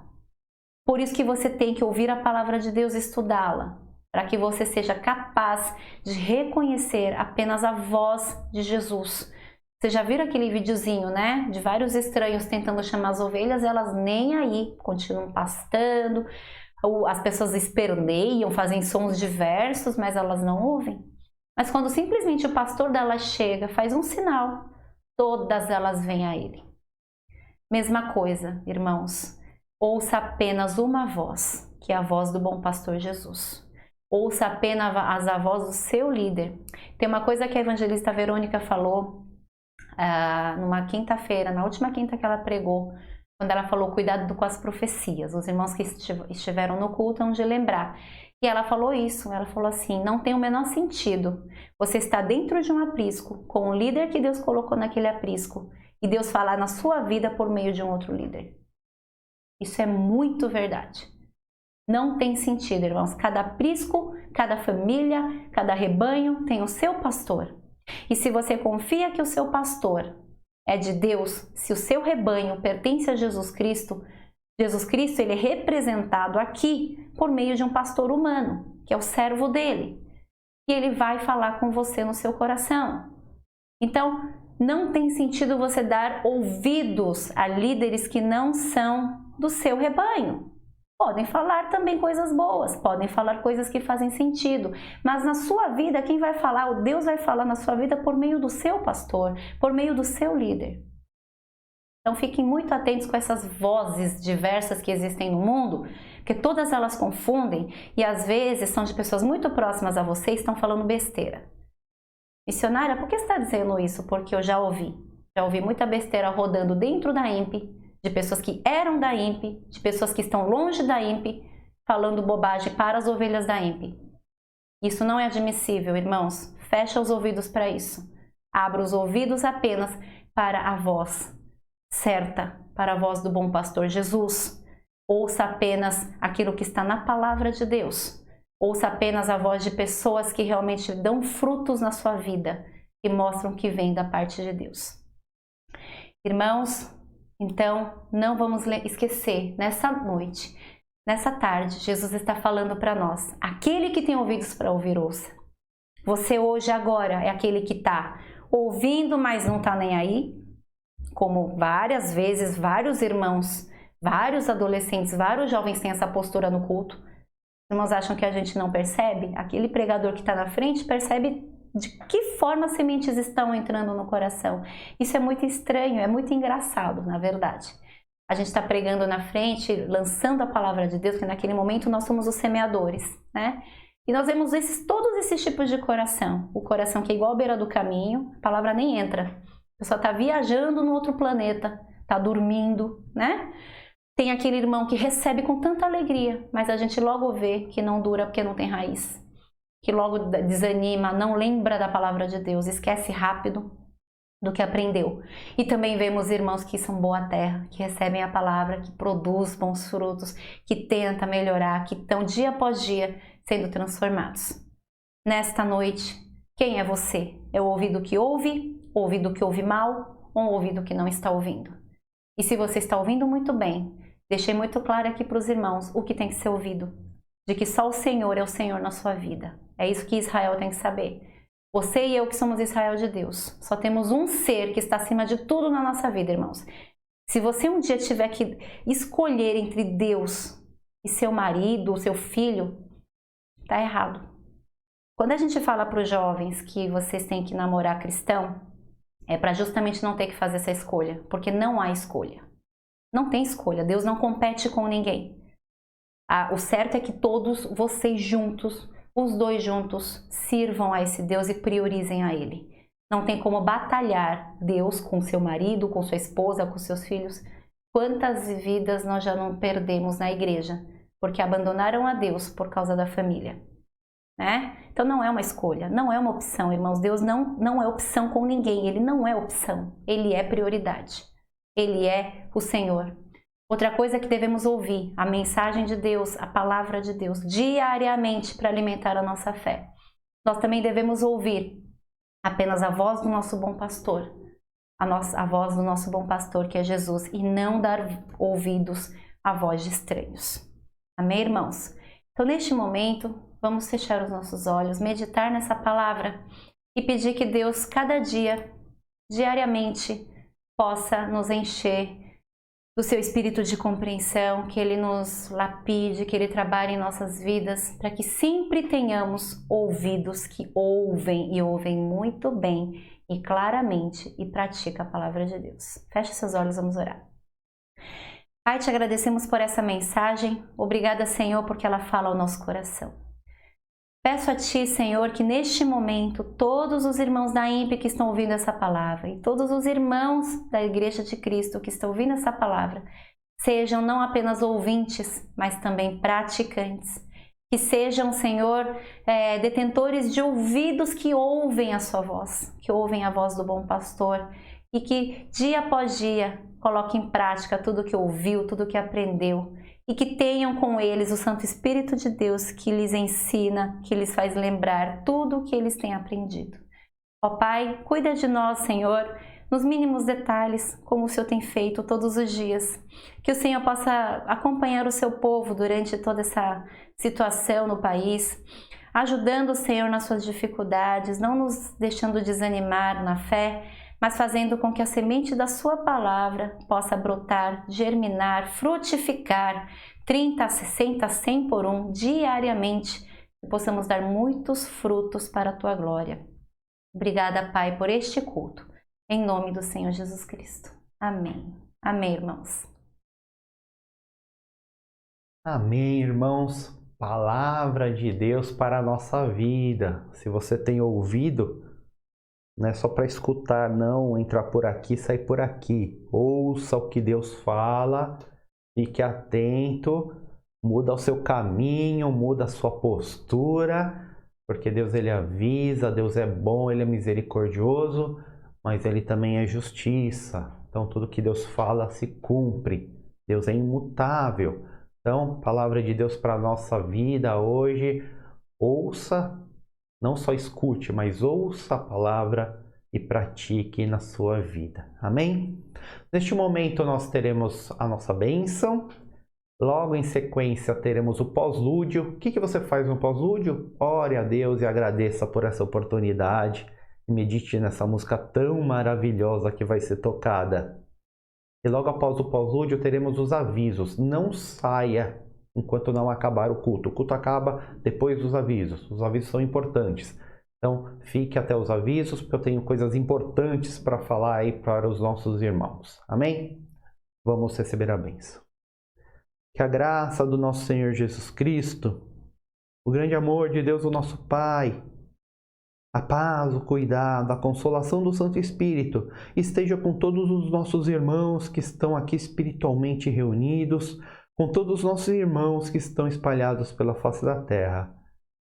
S2: Por isso que você tem que ouvir a palavra de Deus e estudá-la, para que você seja capaz de reconhecer apenas a voz de Jesus. Vocês já viram aquele videozinho, né? De vários estranhos tentando chamar as ovelhas, elas nem aí, continuam pastando. As pessoas esperneiam, fazem sons diversos, mas elas não ouvem. Mas quando simplesmente o pastor delas chega, faz um sinal, todas elas vêm a ele. Mesma coisa, irmãos. Ouça apenas uma voz, que é a voz do bom pastor Jesus. Ouça apenas a voz do seu líder. Tem uma coisa que a evangelista Verônica falou numa quinta-feira, na última quinta que ela pregou, quando ela falou cuidado com as profecias. Os irmãos que estiveram no culto hão de lembrar. E ela falou isso, ela falou assim, não tem o menor sentido você estar dentro de um aprisco, com o líder que Deus colocou naquele aprisco, e Deus falar na sua vida por meio de um outro líder. Isso é muito verdade. Não tem sentido, irmãos. Cada aprisco, cada família, cada rebanho tem o seu pastor. E se você confia que o seu pastor é de Deus, se o seu rebanho pertence a Jesus Cristo ele é representado aqui por meio de um pastor humano, que é o servo dele. E ele vai falar com você no seu coração. Então, não tem sentido você dar ouvidos a líderes que não são do seu rebanho. Podem falar também coisas boas, podem falar coisas que fazem sentido, mas na sua vida, quem vai falar, o Deus vai falar na sua vida por meio do seu pastor, por meio do seu líder. Então fiquem muito atentos com essas vozes diversas que existem no mundo, porque todas elas confundem e às vezes são de pessoas muito próximas a você e estão falando besteira. Missionária, por que você está dizendo isso? Porque eu já ouvi muita besteira rodando dentro da IMP, de pessoas que eram da IMP, de pessoas que estão longe da IMP, falando bobagem para as ovelhas da IMP. Isso não é admissível, irmãos. Fecha os ouvidos para isso. Abra os ouvidos apenas para a voz certa, para a voz do bom pastor Jesus. Ouça apenas aquilo que está na palavra de Deus. Ouça apenas a voz de pessoas que realmente dão frutos na sua vida e mostram que vem da parte de Deus. Irmãos, então não vamos esquecer, nessa noite, nessa tarde, Jesus está falando para nós. Aquele que tem ouvidos para ouvir, ouça. Você hoje, agora, é aquele que está ouvindo, mas não está nem aí. Como várias vezes, vários irmãos, vários adolescentes, vários jovens têm essa postura no culto. Os irmãos acham que a gente não percebe? Aquele pregador que está na frente percebe de que forma as sementes estão entrando no coração. Isso é muito estranho, é muito engraçado, na verdade. A gente está pregando na frente, lançando a palavra de Deus, que naquele momento nós somos os semeadores, né? E nós vemos todos esses tipos de coração. O coração que é igual à beira do caminho, a palavra nem entra. A pessoa está viajando no outro planeta, está dormindo, né? Tem aquele irmão que recebe com tanta alegria, mas a gente logo vê que não dura porque não tem raiz. Que logo desanima, não lembra da palavra de Deus, esquece rápido do que aprendeu. E também vemos irmãos que são boa terra, que recebem a palavra, que produzem bons frutos, que tentam melhorar, que estão dia após dia sendo transformados. Nesta noite, quem é você? É o ouvido que ouve, o ouvido que ouve mal ou o ouvido que não está ouvindo? E se você está ouvindo muito bem, deixei muito claro aqui para os irmãos o que tem que ser ouvido, de que só o Senhor é o Senhor na sua vida. É isso que Israel tem que saber. Você e eu que somos Israel de Deus, só temos um ser que está acima de tudo na nossa vida, irmãos. Se você um dia tiver que escolher entre Deus e seu marido ou seu filho, está errado. Quando a gente fala para os jovens que vocês têm que namorar cristão, é para justamente não ter que fazer essa escolha, porque não há escolha. Não tem escolha, Deus não compete com ninguém. O certo é que todos vocês juntos, os dois juntos, sirvam a esse Deus e priorizem a Ele. Não tem como batalhar Deus com seu marido, com sua esposa, com seus filhos. Quantas vidas nós já não perdemos na igreja porque abandonaram a Deus por causa da família, né? Então não é uma escolha, não é uma opção, irmãos. Deus não é opção com ninguém, Ele não é opção, Ele é prioridade. Ele é o Senhor. Outra coisa que devemos ouvir, a mensagem de Deus, a palavra de Deus, diariamente para alimentar a nossa fé. Nós também devemos ouvir apenas a voz do nosso bom pastor, a voz do nosso bom pastor, que é Jesus, e não dar ouvidos à voz de estranhos. Amém, irmãos? Então, neste momento, vamos fechar os nossos olhos, meditar nessa palavra e pedir que Deus, cada dia, diariamente, possa nos encher do seu espírito de compreensão, que Ele nos lapide, que Ele trabalhe em nossas vidas, para que sempre tenhamos ouvidos que ouvem e ouvem muito bem e claramente e pratica a palavra de Deus. Feche seus olhos, vamos orar. Pai, te agradecemos por essa mensagem. Obrigada, Senhor, porque ela fala ao nosso coração. Peço a Ti, Senhor, que neste momento todos os irmãos da IMP que estão ouvindo essa palavra e todos os irmãos da Igreja de Cristo que estão ouvindo essa palavra sejam não apenas ouvintes, mas também praticantes. Que sejam, Senhor, detentores de ouvidos que ouvem a Sua voz, que ouvem a voz do bom pastor e que dia após dia coloque em prática tudo que ouviu, tudo que aprendeu. E que tenham com eles o Santo Espírito de Deus que lhes ensina, que lhes faz lembrar tudo o que eles têm aprendido. Ó Pai, cuida de nós, Senhor, nos mínimos detalhes, como o Senhor tem feito todos os dias. Que o Senhor possa acompanhar o seu povo durante toda essa situação no país, ajudando o Senhor nas suas dificuldades, não nos deixando desanimar na fé, mas fazendo com que a semente da sua palavra possa brotar, germinar, frutificar 30, 60, 100 por um diariamente e possamos dar muitos frutos para a tua glória. Obrigada, Pai, por este culto. Em nome do Senhor Jesus Cristo. Amém. Amém, irmãos.
S1: Amém, irmãos. Palavra de Deus para a nossa vida. Se você tem ouvido, não é só para escutar, não, entrar por aqui, sair por aqui. Ouça o que Deus fala, fique atento, muda o seu caminho, muda a sua postura, porque Deus ele avisa, Deus é bom, Ele é misericordioso, mas Ele também é justiça. Então tudo que Deus fala se cumpre. Deus é imutável. Então, palavra de Deus para a nossa vida hoje, ouça. Não só escute, mas ouça a palavra e pratique na sua vida. Amém? Neste momento nós teremos a nossa bênção. Logo em sequência teremos o pós-lúdio. O que você faz no pós-lúdio? Ore a Deus e agradeça por essa oportunidade. E medite nessa música tão maravilhosa que vai ser tocada. E logo após o pós-lúdio teremos os avisos. Não saia enquanto não acabar o culto. O culto acaba depois dos avisos. Os avisos são importantes. Então, fique até os avisos, porque eu tenho coisas importantes para falar aí para os nossos irmãos. Amém? Vamos receber a bênção. Que a graça do nosso Senhor Jesus Cristo, o grande amor de Deus, o nosso Pai, a paz, o cuidado, a consolação do Santo Espírito esteja com todos os nossos irmãos que estão aqui espiritualmente reunidos, com todos os nossos irmãos que estão espalhados pela face da terra,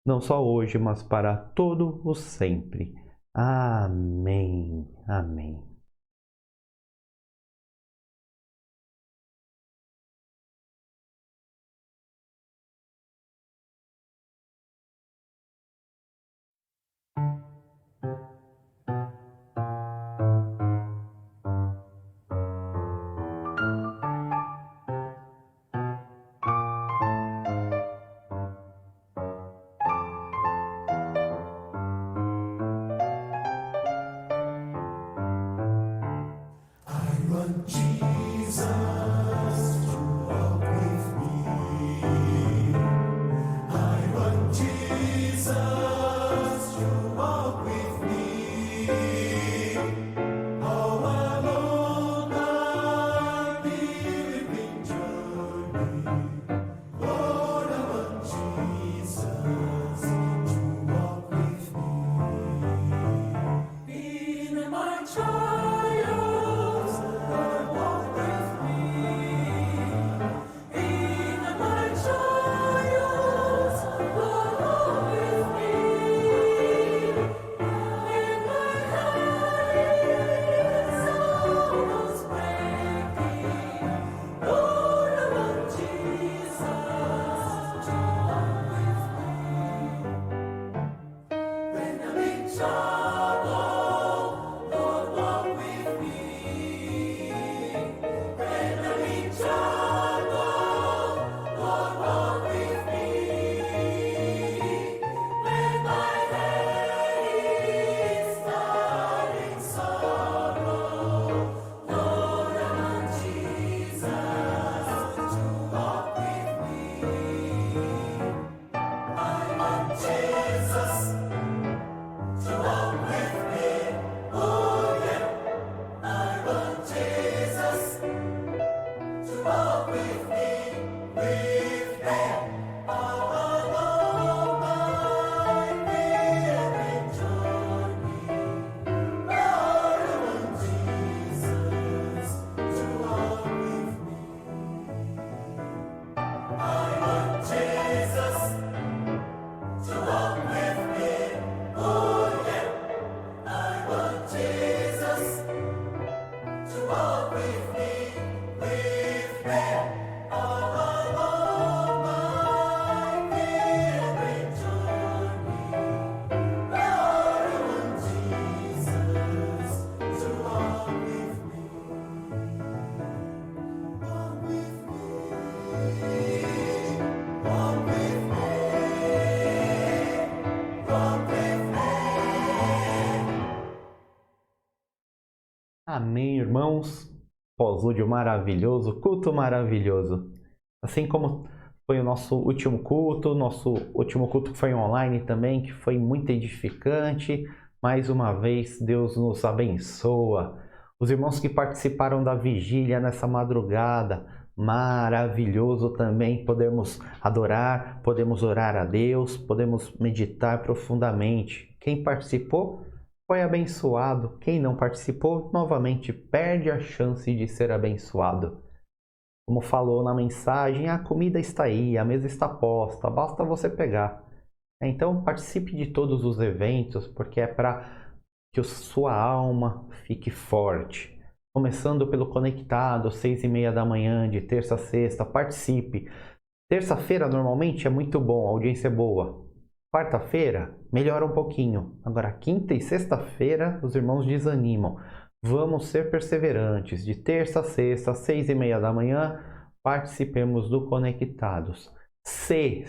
S1: não só hoje, mas para todo o sempre. Amém. Amém. Amém, irmãos. Pós-lúdio maravilhoso, culto maravilhoso. Assim como foi o nosso último culto que foi online também, que foi muito edificante. Mais uma vez, Deus nos abençoa. Os irmãos que participaram da vigília nessa madrugada, maravilhoso também. Podemos adorar, podemos orar a Deus, podemos meditar profundamente. Quem participou foi abençoado. Quem não participou, novamente, perde a chance de ser abençoado. Como falou na mensagem, a comida está aí, a mesa está posta, basta você pegar. Então, participe de todos os eventos, porque é para que a sua alma fique forte. Começando pelo Conectado, 6h30 da manhã, de terça a sexta, participe. Terça-feira, normalmente, é muito bom, a audiência é boa. Quarta-feira, melhora um pouquinho. Agora, quinta e sexta-feira, os irmãos desanimam. Vamos ser perseverantes. De terça a sexta, 6h30 da manhã, participemos do Conectados. Se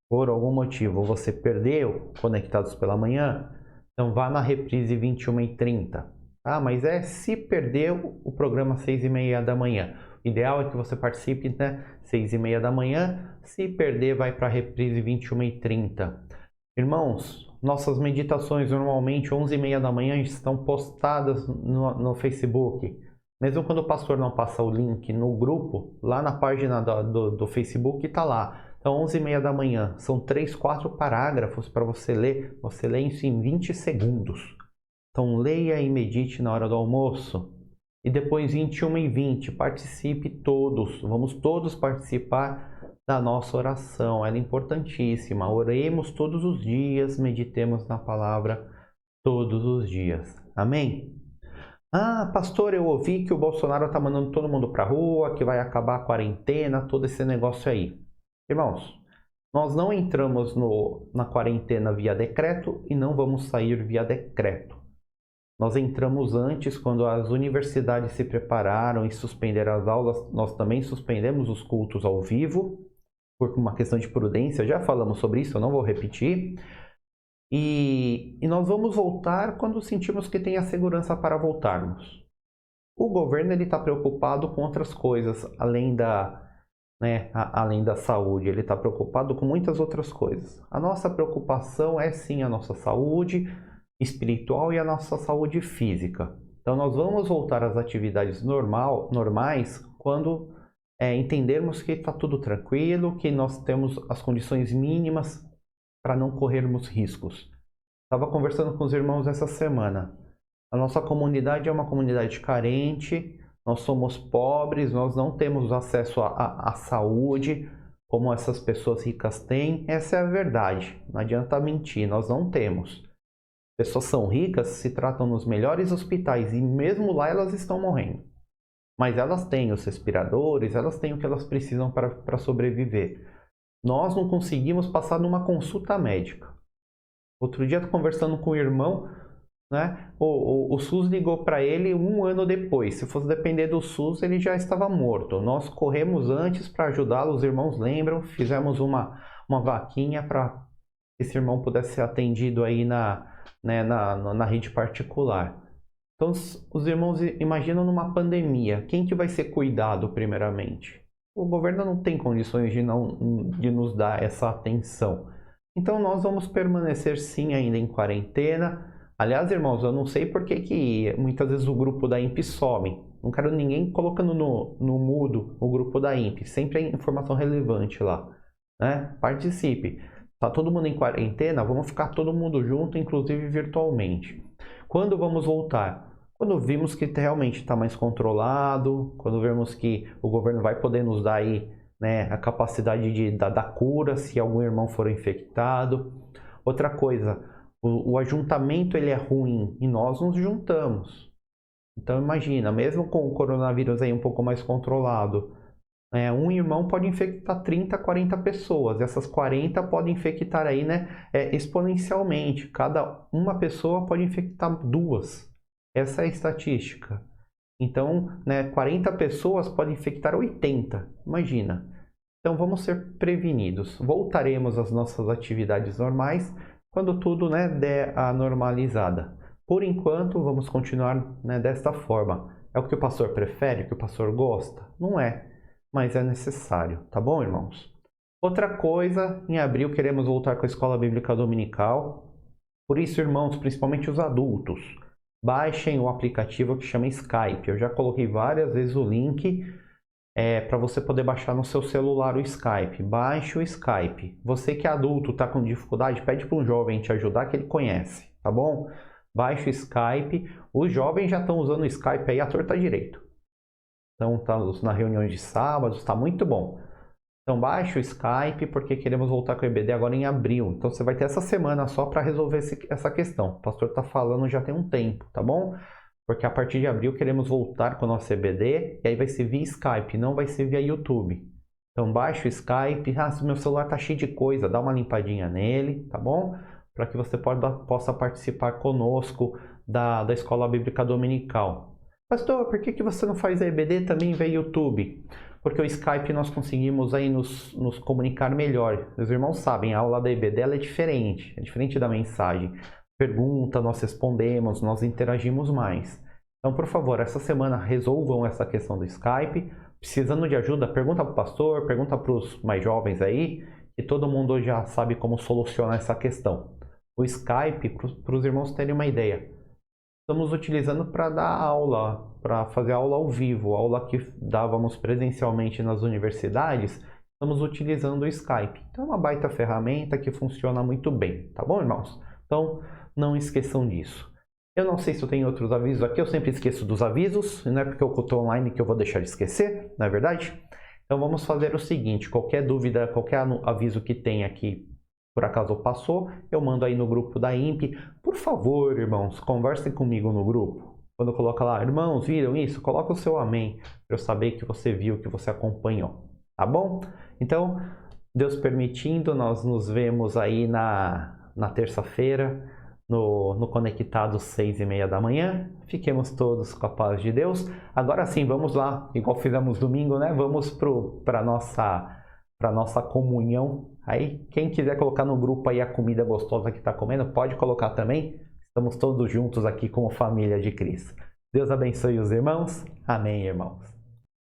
S1: por algum motivo você perdeu Conectados pela manhã, então vá na reprise 21h30. Ah, mas se perdeu o programa 6h30 da manhã. O ideal é que você participe, né? 6h30 da manhã. Se perder, vai para a reprise 21h30. Irmãos, nossas meditações normalmente 11h30 da manhã estão postadas no Facebook. Mesmo quando o pastor não passa o link no grupo, lá na página do Facebook está lá. Então 11h30 da manhã, são 3-4 parágrafos para você ler. Você lê isso em 20 segundos. Então leia e medite na hora do almoço. E depois 21h20, participe todos. Vamos todos participar da nossa oração. Ela é importantíssima. Oremos todos os dias, meditemos na palavra todos os dias. Amém? Ah, pastor, eu ouvi que o Bolsonaro está mandando todo mundo para a rua, que vai acabar a quarentena, todo esse negócio aí. Irmãos, nós não entramos na quarentena via decreto e não vamos sair via decreto. Nós entramos antes, quando as universidades se prepararam e suspenderam as aulas, nós também suspendemos os cultos ao vivo, por uma questão de prudência, já falamos sobre isso, eu não vou repetir. E nós vamos voltar quando sentirmos que tem a segurança para voltarmos. O governo está preocupado com outras coisas, além da saúde, ele está preocupado com muitas outras coisas. A nossa preocupação é sim a nossa saúde espiritual e a nossa saúde física. Então nós vamos voltar às atividades normais quando entendermos que está tudo tranquilo, que nós temos as condições mínimas para não corrermos riscos. Estava conversando com os irmãos essa semana. A nossa comunidade é uma comunidade carente, nós somos pobres, nós não temos acesso à saúde como essas pessoas ricas têm. Essa é a verdade, não adianta mentir, nós não temos. Pessoas são ricas, se tratam nos melhores hospitais e mesmo lá elas estão morrendo. Mas elas têm os respiradores, elas têm o que elas precisam para sobreviver. Nós não conseguimos passar numa consulta médica. Outro dia, conversando com o irmão, né, o SUS ligou para ele 1 ano depois. Se fosse depender do SUS, ele já estava morto. Nós corremos antes para ajudá-lo, os irmãos lembram, fizemos uma vaquinha para que esse irmão pudesse ser atendido aí na rede particular. Então, os irmãos imaginam numa pandemia, quem que vai ser cuidado primeiramente? O governo não tem condições de nos dar essa atenção. Então, nós vamos permanecer sim ainda em quarentena. Aliás, irmãos, eu não sei por que muitas vezes o grupo da INPE some. Não quero ninguém colocando no mudo o grupo da INPE. Sempre é informação relevante lá, né? Participe. Tá todo mundo em quarentena, vamos ficar todo mundo junto, inclusive virtualmente. Quando vamos voltar? Quando vimos que realmente está mais controlado, quando vemos que o governo vai poder nos dar aí, né, a capacidade da cura se algum irmão for infectado. Outra coisa, o ajuntamento ele é ruim e nós nos juntamos. Então imagina, mesmo com o coronavírus aí um pouco mais controlado, um irmão pode infectar 30, 40 pessoas. Essas 40 podem infectar aí, né, exponencialmente. Cada uma pessoa pode infectar 2. Essa é a estatística. Então, 40 pessoas podem infectar 80. Imagina. Então, vamos ser prevenidos. Voltaremos às nossas atividades normais quando tudo, der a normalizada. Por enquanto, vamos continuar, desta forma. É o que o pastor prefere? O que o pastor gosta? Não é. Mas é necessário, tá bom, irmãos? Outra coisa, em abril queremos voltar com a Escola Bíblica Dominical. Por isso, irmãos, principalmente os adultos, baixem o aplicativo que chama Skype. Eu já coloquei várias vezes o link para você poder baixar no seu celular o Skype. Baixe o Skype. Você que é adulto, está com dificuldade, pede para um jovem te ajudar que ele conhece, tá bom? Baixe o Skype. Os jovens já estão usando o Skype aí à torta direito. Então, estamos na reunião de sábados, está muito bom. Então, baixe o Skype, porque queremos voltar com o EBD agora em abril. Então, você vai ter essa semana só para resolver essa questão. O pastor está falando já tem um tempo, tá bom? Porque a partir de abril queremos voltar com o nosso EBD, e aí vai ser via Skype, não vai ser via YouTube. Então, baixe o Skype. Se meu celular está cheio de coisa, dá uma limpadinha nele, tá bom? Para que você possa participar conosco da Escola Bíblica Dominical. Pastor, por que você não faz a EBD também via YouTube? Porque o Skype nós conseguimos aí nos comunicar melhor. Os irmãos sabem, a aula da EBD ela é diferente da mensagem. Pergunta, nós respondemos, nós interagimos mais. Então, por favor, essa semana resolvam essa questão do Skype. Precisando de ajuda, pergunta para o pastor, pergunta para os mais jovens aí, que todo mundo já sabe como solucionar essa questão. O Skype, para os irmãos terem uma ideia, estamos utilizando para dar aula, para fazer aula ao vivo, aula que dávamos presencialmente nas universidades, estamos utilizando o Skype. Então é uma baita ferramenta que funciona muito bem, tá bom, irmãos? Então não esqueçam disso. Eu não sei se eu tenho outros avisos aqui, eu sempre esqueço dos avisos, não é porque eu estou online que eu vou deixar de esquecer, não é verdade? Então vamos fazer o seguinte, qualquer dúvida, qualquer aviso que tenha aqui, por acaso passou, eu mando aí no grupo da INPE. Por favor, irmãos, conversem comigo no grupo. Quando coloca lá, irmãos, viram isso? Coloca o seu amém, para eu saber que você viu, que você acompanhou. Tá bom? Então, Deus permitindo, nós nos vemos aí na terça-feira, no Conectado 6h30 da manhã. Fiquemos todos com a paz de Deus. Agora sim, vamos lá, igual fizemos domingo, né? Vamos para nossa comunhão. Aí, quem quiser colocar no grupo aí a comida gostosa que está comendo, pode colocar também. Estamos todos juntos aqui como família de Cristo. Deus abençoe os irmãos. Amém, irmãos.